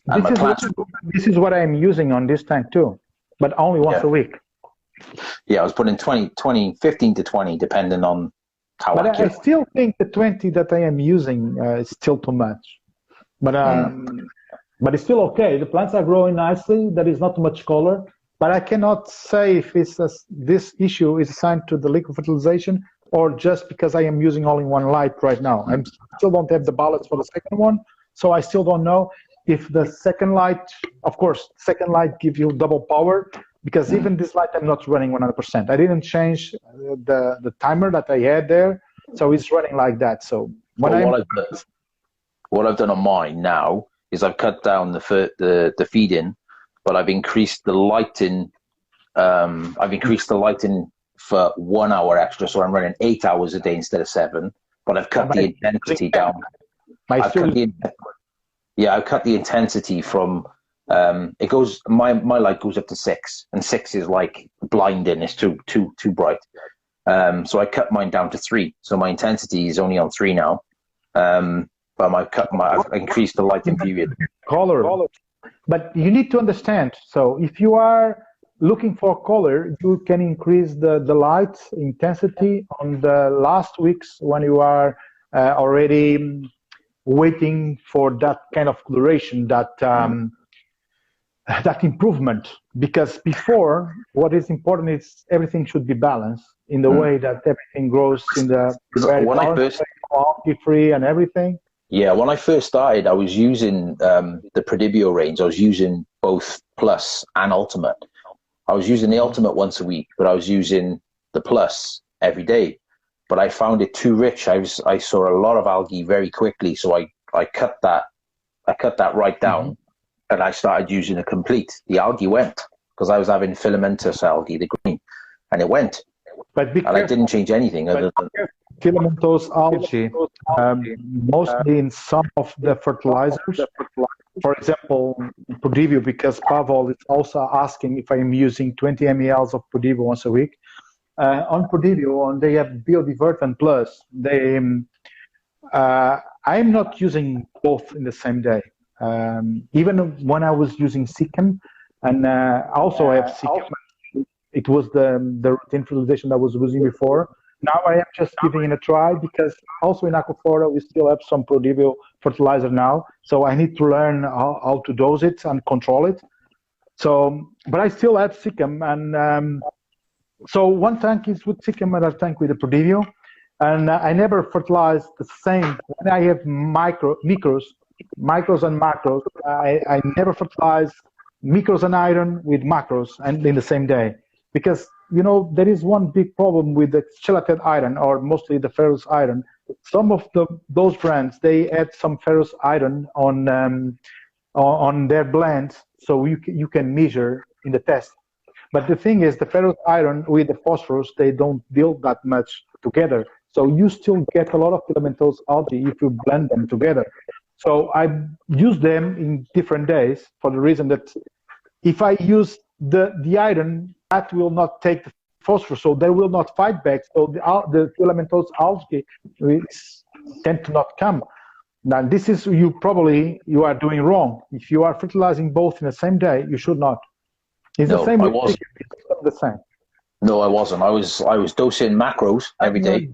And this is what I'm using on this tank too, but only once a week. Yeah, I was putting 15 to 20, depending on how But I still think the 20 that I am using is still too much. But it's still okay. The plants are growing nicely. There is not too much color. But I cannot say if this issue is assigned to the liquid fertilization or just because I am using only one light right now. I still don't have the balance for the second one, so I still don't know if the second light, of course, second light gives you double power, because even this light I'm not running 100%. I didn't change the timer that I had there, so it's running like that. So what I've done on mine now is I've cut down the feed-in, but I've increased the lighting. For 1 hour extra, so I'm running 8 hours a day instead of 7. But I've cut the intensity down. I've cut the intensity from. It goes. My light goes up to 6, and 6 is like blinding. It's too bright. So I cut mine down to 3. So my intensity is only on 3 now. But I've increased the lighting period. Color. But you need to understand. So if you are looking for color, you can increase the light intensity on the last weeks when you are already waiting for that kind of coloration, that improvement. Because before, what is important is everything should be balanced in the way that everything grows in the free and everything. Yeah, when I first started, I was using the Prodibio range. I was using both Plus and Ultimate. I was using the Ultimate once a week, but I was using the Plus every day. But I found it too rich. I saw a lot of algae very quickly, so I cut that right down, and I started using a Complete. The algae went because I was having filamentous algae, the green, and it went. But I didn't change anything other than filamentous algae, mostly in some of the fertilizers. for example, Podivio, because Pavel is also asking if I'm using 20 ml of Podivio once a week. On Podivio, they have Biodivertant Plus. I'm not using both in the same day. Even when I was using Sikkim, and also I have Sikkim, it was the routine fertilization that I was using before. Now I am just giving it a try because also in Aquaflora we still have some Podivio fertilizer now, so I need to learn how to dose it and control it. So, but I still have Sikkim, and so one tank is with Sikkim, another tank with the Podivio, and I never fertilize the same. When I have micros and macros, I never fertilize micros and iron with macros and in the same day, because there is one big problem with the chelated iron, or mostly the ferrous iron. Some of those brands, they add some ferrous iron on their blends, so you can measure in the test. But the thing is, the ferrous iron with the phosphorus, they don't deal that much together. So you still get a lot of filamentous algae if you blend them together. So I use them in different days for the reason that if I use the iron, that will not take the phosphorus, so they will not fight back. So the filamentous algae tend to not come. Now this is you are doing wrong. If you are fertilizing both in the same day, you should not. It's the same. The same. No, I wasn't. I was dosing macros every day.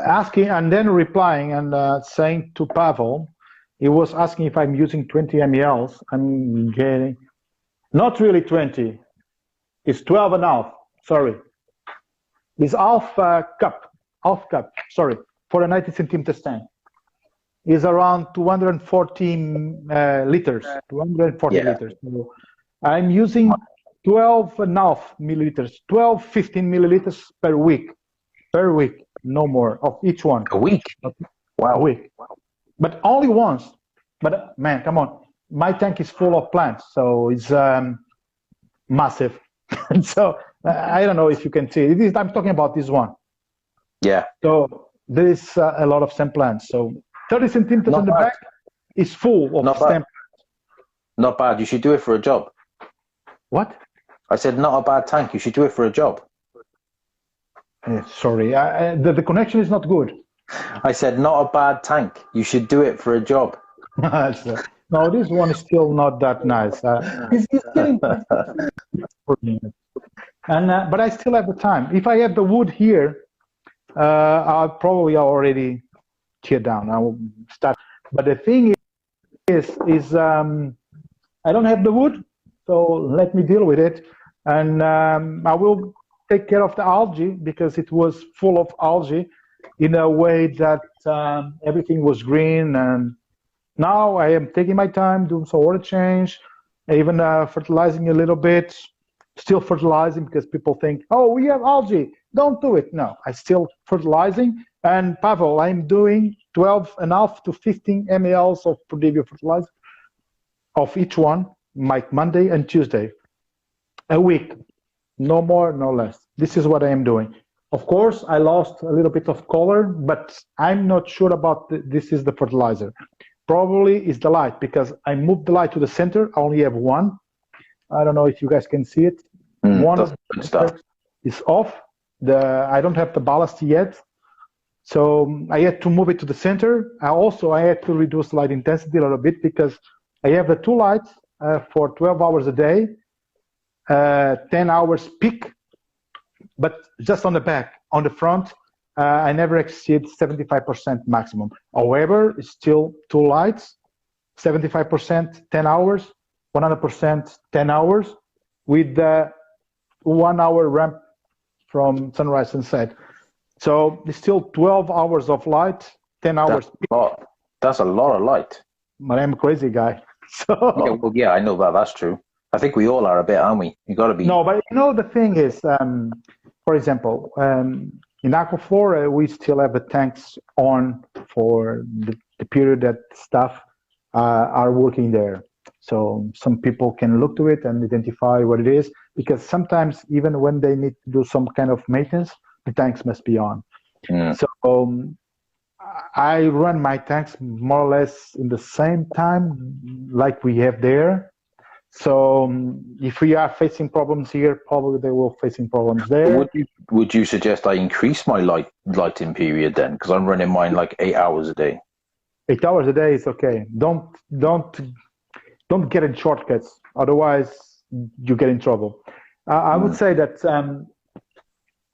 Asking and then replying and saying to Pavel, he was asking if I'm using 20 ml. I'm getting not really 20. It's 12 and a half. Sorry, it's half cup. Sorry, for a 90 centimeter tank. Is around 214 liters. 240 liters. So I'm using 12 and a half milliliters, 15 milliliters per week, no more of each one. A week? Wow. A week. But only once. But man, come on. My tank is full of plants, so it's massive. So I don't know if you can see it. I'm talking about this one. Yeah. So there is a lot of stem plants. So 30 centimeters on the back is full of stem plants. Not bad. You should do it for a job. What? I said not a bad tank. You should do it for a job. Sorry, the connection is not good. I said not a bad tank. You should do it for a job. No, this one is still not that nice. It's getting and but I still have the time. If I have the wood here, I'll probably already tear down. I will start. But the thing is I don't have the wood, so let me deal with it, and I will take care of the algae because it was full of algae in a way that everything was green. And now I am taking my time, doing some water change, even fertilizing a little bit, still fertilizing because people think, oh, we have algae, don't do it. No, I still fertilizing. And Pavel, I'm doing 12.5 to 15 ml of Podivio fertilizer of each one, like Monday and Tuesday, a week. No more, no less. This is what I am doing. Of course, I lost a little bit of color, but I'm not sure about this is the fertilizer. Probably is the light because I moved the light to the center. I only have one. I don't know if you guys can see it. One of the stuff is off. I don't have the ballast yet. So I had to move it to the center. I had to reduce light intensity a little bit because I have the two lights for 12 hours a day. 10 hours peak, but just on the back. On the front, I never exceed 75% maximum. However, it's still two lights, 75%, 10 hours, 100%, 10 hours, with 1 hour ramp from sunrise sunset. So it's still 12 hours of light, 10 hours. That's a lot of light. But I'm a crazy guy. So yeah, I know that's true. I think we all are a bit, aren't we? You got to be. No, but the thing is, for example, in Aquaflora, we still have the tanks on for the period that staff are working there. So some people can look to it and identify what it is, because sometimes even when they need to do some kind of maintenance, the tanks must be on. So I run my tanks more or less in the same time like we have there. So if we are facing problems here, probably they will facing problems there. Would you suggest I increase my lighting period then? Because I'm running mine like 8 hours a day. 8 hours a day is okay. Don't get in shortcuts. Otherwise, you get in trouble. I would say that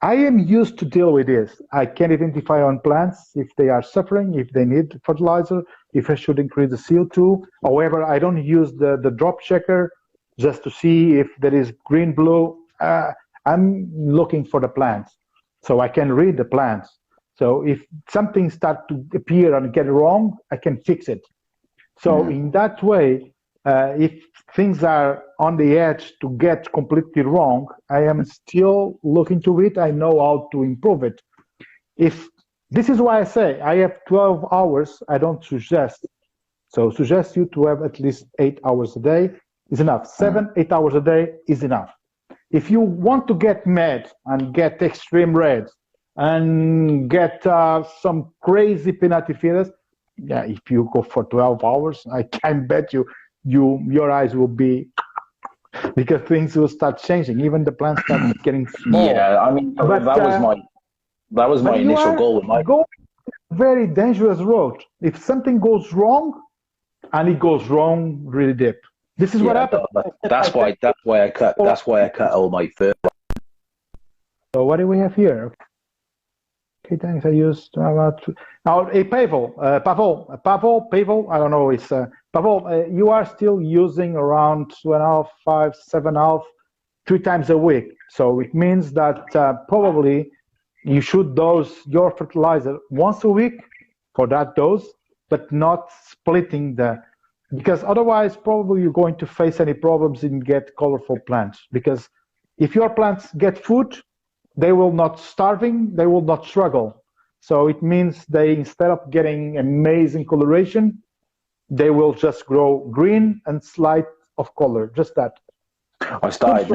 I am used to deal with this. I can identify on plants if they are suffering, if they need fertilizer, if I should increase the CO2. However, I don't use the drop checker just to see if there is green, blue. I'm looking for the plants, so I can read the plants. So if something starts to appear and get wrong, I can fix it. So in that way, if things are on the edge to get completely wrong, I am still looking to it. I know how to improve it. If this is why I say I have 12 hours, I don't suggest. So suggest you to have at least 8 hours a day is enough. 7, 8 hours a day is enough. If you want to get mad and get extreme reds and get some crazy penalty feelers, yeah, if you go for 12 hours, I can bet your eyes will be, because things will start changing. Even the plants start getting small. Yeah, I mean, that was my initial goal with my. Going very dangerous road. If something goes wrong, and it goes wrong really deep. This is what happened. That's why I cut all my fur. So what do we have here? Okay, thanks. I used now. Hey, Pavel. I don't know. It's Pavel. You are still using around 2.5, 5, 7.5, 3 times a week. So it means that probably you should dose your fertilizer once a week for that dose, but not splitting because otherwise probably you're going to face any problems and get colorful plants. Because if your plants get food, they will not starving, they will not struggle. So it means they, instead of getting amazing coloration, they will just grow green and slight of color, just that. I started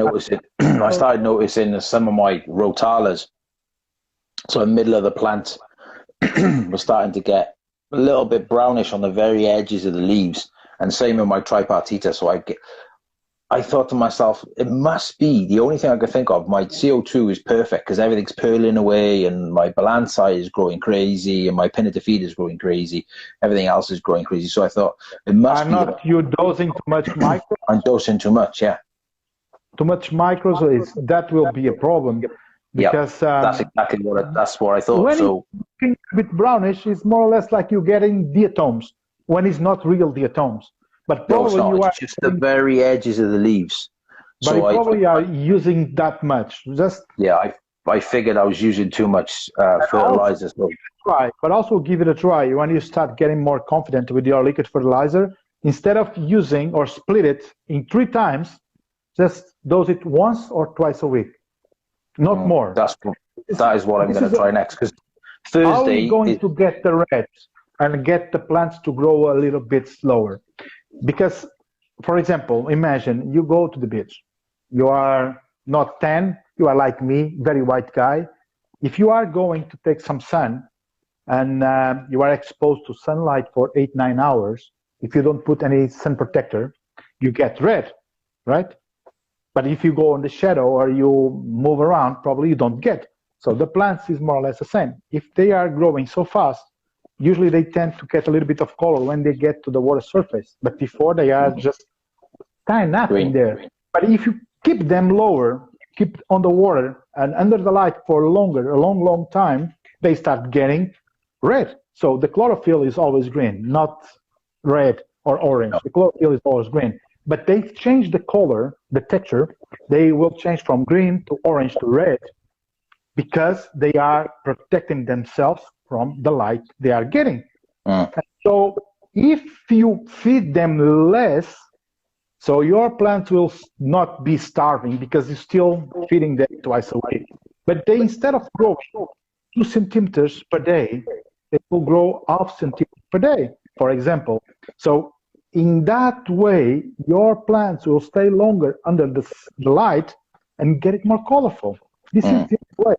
noticing some of my rotalas, so the middle of the plant was starting to get a little bit brownish on the very edges of the leaves, and same with my tripartita. So I thought to myself, it must be the only thing I could think of. My CO2 is perfect because everything's purling away, and my balansai is growing crazy, and my pinnatifida is growing crazy. Everything else is growing crazy. So I thought it must be. Not you dosing too much micro? I'm dosing too much, yeah. Too much micros, that will be a problem. Because that's exactly that's what I thought. When so it's a bit brownish, it's more or less like you're getting diatoms when it's not real diatoms. But probably no, you are just the very edges of the leaves. But you probably are using that much. I figured I was using too much fertilizer. But also give it a try. When you start getting more confident with your liquid fertilizer, instead of using or split it in 3 times, just dose it once or twice a week, not more. That is what I'm going to try next. Because Thursday, how are you going to get the reds and get the plants to grow a little bit slower? Because, for example, imagine you go to the beach. You are not tan. You are like me, very white guy. If you are going to take some sun and you are exposed to sunlight for 8-9 hours, if you don't put any sun protector, you get red, right? But if you go in the shadow or you move around, probably you don't get. So the plants is more or less the same. If they are growing so fast, usually they tend to get a little bit of color when they get to the water surface. But before, they are just tying up in there. But if you keep them lower, keep on the water and under the light for a long time, they start getting red. So the chlorophyll is always green, not red or orange. The chlorophyll is always green. But they change the color, the texture. They will change from green to orange to red because they are protecting themselves from the light they are getting. So if you feed them less, so your plants will not be starving because you're still feeding them twice a week. But they, instead of growing 2 centimeters per day, they will grow 0.5 centimeters per day, for example. So in that way, your plants will stay longer under the light and get it more colorful. This is the way.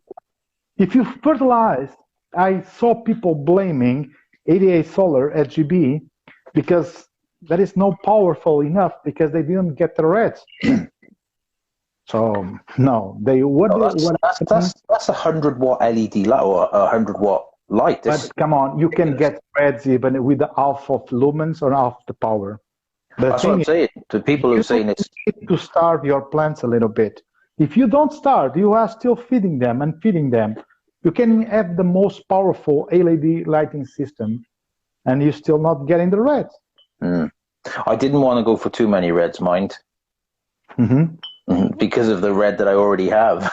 If you fertilize I saw people blaming 88 solar RGB because that is not powerful enough because they didn't get the reds. So no, they what No, that's a 100-watt LED light or a 100-watt light. But come on, you can get reds even with the half of lumens or half the power. That's what I'm saying. The people who are saying it's need to starve your plants a little bit. If you don't starve, you are still feeding them and feeding them. You can have the most powerful LED lighting system, and you're still not getting the reds. I didn't want to go for too many reds, mind. Because of the red that I already have.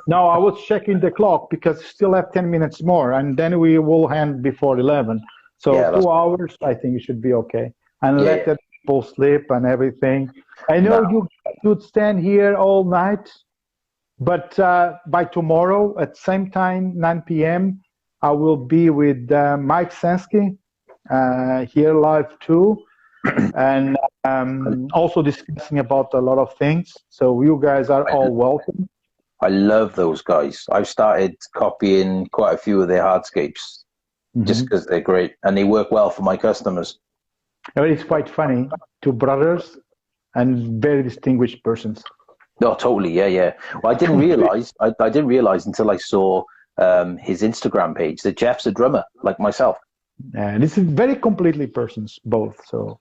No, I was checking the clock because we still have 10 minutes more, and then we will end before 11. So Yeah, 2 hours, I think it should be okay. And let the people sleep and everything. I know you should stand here all night, but by tomorrow at same time, 9 p.m., I will be with Mike Sansky here live too. And also discussing about a lot of things. So you guys are all welcome. I love those guys. I've started copying quite a few of their hardscapes just because they're great and they work well for my customers. It's quite funny. Two brothers and very distinguished persons. Oh, totally. Yeah. Well, I didn't realize. I didn't realize until I saw his Instagram page that Jeff's a drummer like myself. And this is very completely persons both. So.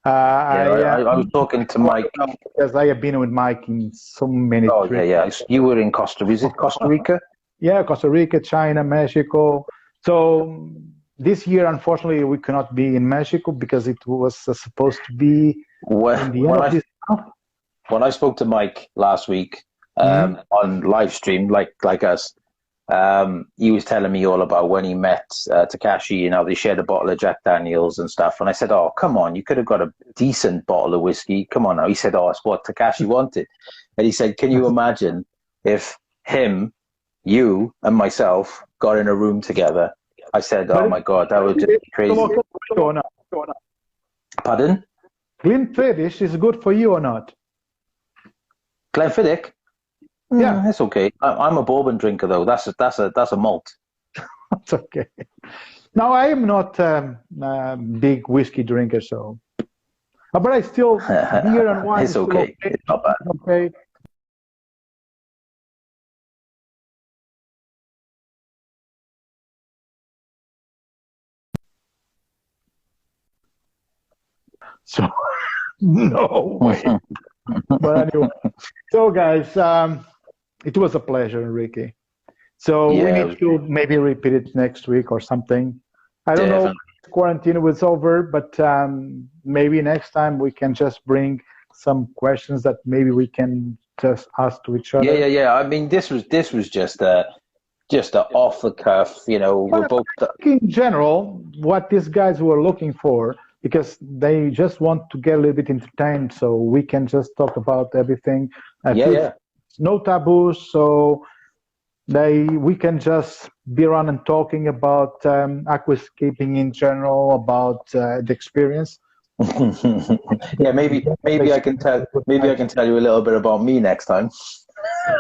I was talking to Mike because I have been with Mike in so many. Oh trips. You were in Costa Rica? Yeah, Costa Rica, China, Mexico. So this year, unfortunately, we cannot be in Mexico because it was supposed to be in the end of this month. When I spoke to Mike last week on live stream, like us, he was telling me all about when he met Takashi, you know, they shared a bottle of Jack Daniels and stuff. And I said, oh, come on, you could have got a decent bottle of whiskey. Come on now. He said, oh, it's what Takashi wanted. And he said, can you imagine if him, you, and myself got in a room together? I said, oh, my God, that would just be crazy. Pardon? Glenfiddich is good for you or not? Glenfiddich? Yeah, it's okay. I'm a bourbon drinker though. That's a malt. That's okay. Now I am not a big whiskey drinker, so. But I still beer and wine. It's okay. It's not bad. Okay. So no way. But anyway, so guys, it was a pleasure, Enrique. So we need to maybe repeat it next week or something. I don't know if quarantine was over, but maybe next time we can just bring some questions that maybe we can just ask to each other. Yeah. I mean, this was just a off the cuff, you know. We're both in general what these guys were looking for, because they just want to get a little bit entertained, so we can just talk about everything. No taboos, so we can just be around and talking about aquascaping in general, about the experience. Yeah, maybe I can tell you a little bit about me next time.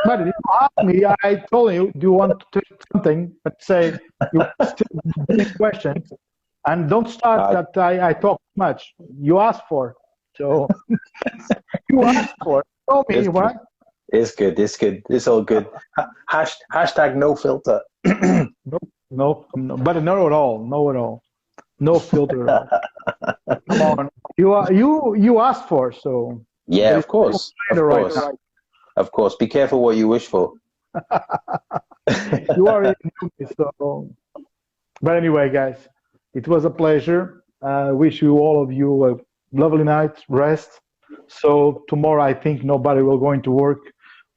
But if you ask me, I told you, do you want to take something? But say you still have questions, and don't start that I talk much. You ask for, so you ask for. Tell me what. It's good. It's all good. Hashtag no filter. No, but no at all. No filter at all. Come on, you asked for, so. Yeah, of course. Of course. Be careful what you wish for. You are so. But anyway, guys, it was a pleasure. Wish you all of you a lovely night rest. So tomorrow, I think nobody will going to work,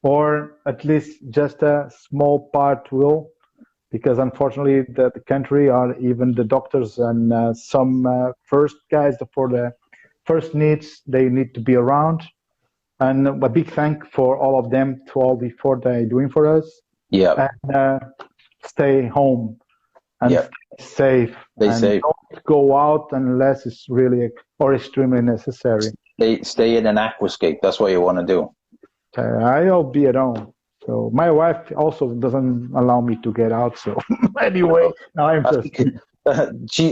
or at least just a small part will, because unfortunately the country, or even the doctors and some first guys for the first needs, they need to be around. And a big thank for all of them to all the effort they're doing for us. Yeah. And stay home and stay safe. Stay safe. Don't go out unless it's really or extremely necessary. Stay in an aquascape. That's what you want to do. I'll be at home. So my wife also doesn't allow me to get out. So anyway, now I'm just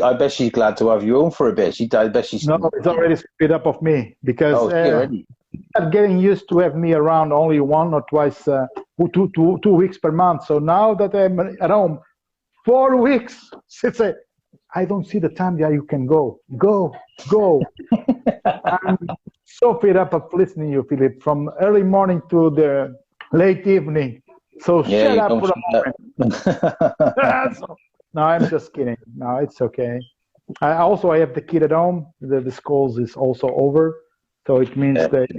I bet she's glad to have you home for a bit. I bet she's no, it's already split up of me because already. I'm getting used to have me around only 1 or twice, 2 weeks per month. So now that I'm at home, 4 weeks, it's I don't see the time that you can go. I'm so fed up of listening to you, Philip, from early morning to the late evening. So shut up for a moment. No, I'm just kidding. No, it's okay. I have the kid at home. The schools is also over. So it means that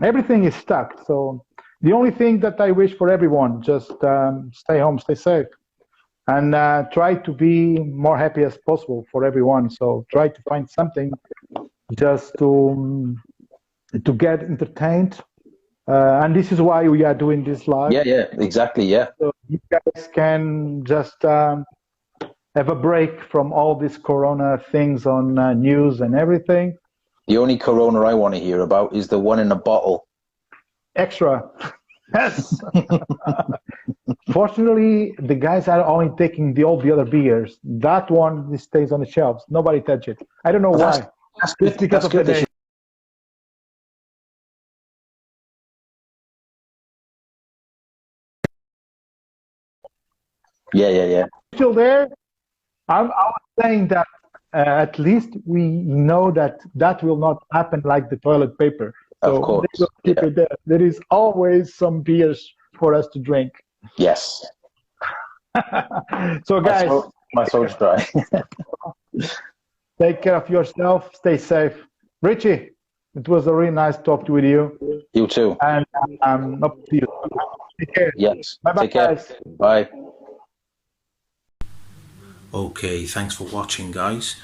everything is stuck. So the only thing that I wish for everyone, just stay home, stay safe. And try to be more happy as possible for everyone. So try to find something just to get entertained. And this is why we are doing this live. Yeah, exactly, yeah. So you guys can just have a break from all these corona things on news and everything. The only corona I want to hear about is the one in a bottle. Extra. Yes. Fortunately, the guys are only taking all the other beers. That one stays on the shelves. Nobody touch it. I don't know why. That's good. It's because of the name. Yeah. Still there? I was saying that at least we know that will not happen like the toilet paper. So of course. They will keep it there. There is always some beers for us to drink. Yes. So guys, my throat's dry. take care of yourself. Stay safe. Richie, it was a really nice talk with you. You too. And up to you. Take care. Yes. Bye-bye, Take care. guys. Bye. Okay, thanks for watching, guys.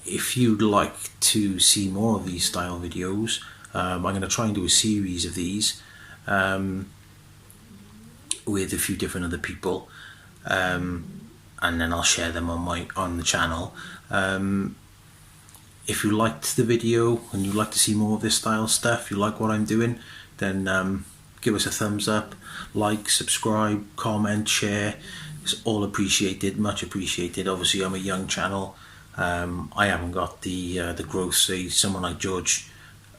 If you'd like to see more of these style videos, I'm going to try and do a series of these with a few different other people, and then I'll share them on the channel. If you liked the video and you'd like to see more of this style stuff, you like what I'm doing, then give us a thumbs up, like, subscribe, comment, share. It's all appreciated, much appreciated. Obviously I'm a young channel. I haven't got the growth, say someone like George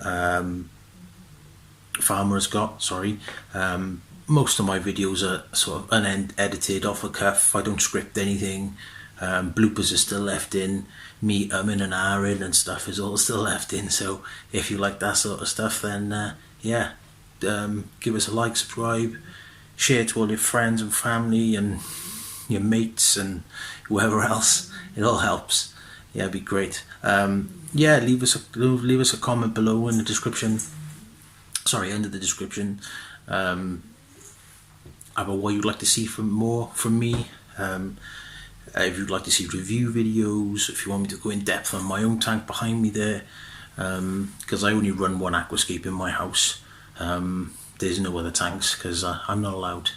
Farmer has got, sorry. Most of my videos are sort of unedited, off the cuff. I don't script anything. Bloopers are still left in. Me umming and ahhing and stuff is all still left in. So if you like that sort of stuff, then yeah, give us a like, subscribe, share to all your friends and family and your mates and whoever else. It all helps. Yeah, it'd be great. Yeah, leave us a comment below in the description. Sorry, under the description. About what you'd like to see more from me. If you'd like to see review videos, if you want me to go in depth on my own tank behind me there, because I only run one aquascape in my house. There's no other tanks because I'm not allowed.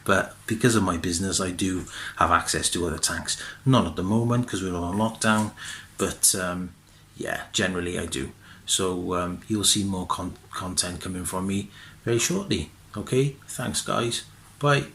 But because of my business, I do have access to other tanks. Not at the moment because we're on lockdown, but yeah, generally I do. So you'll see more content coming from me very shortly. Okay, thanks guys, bye.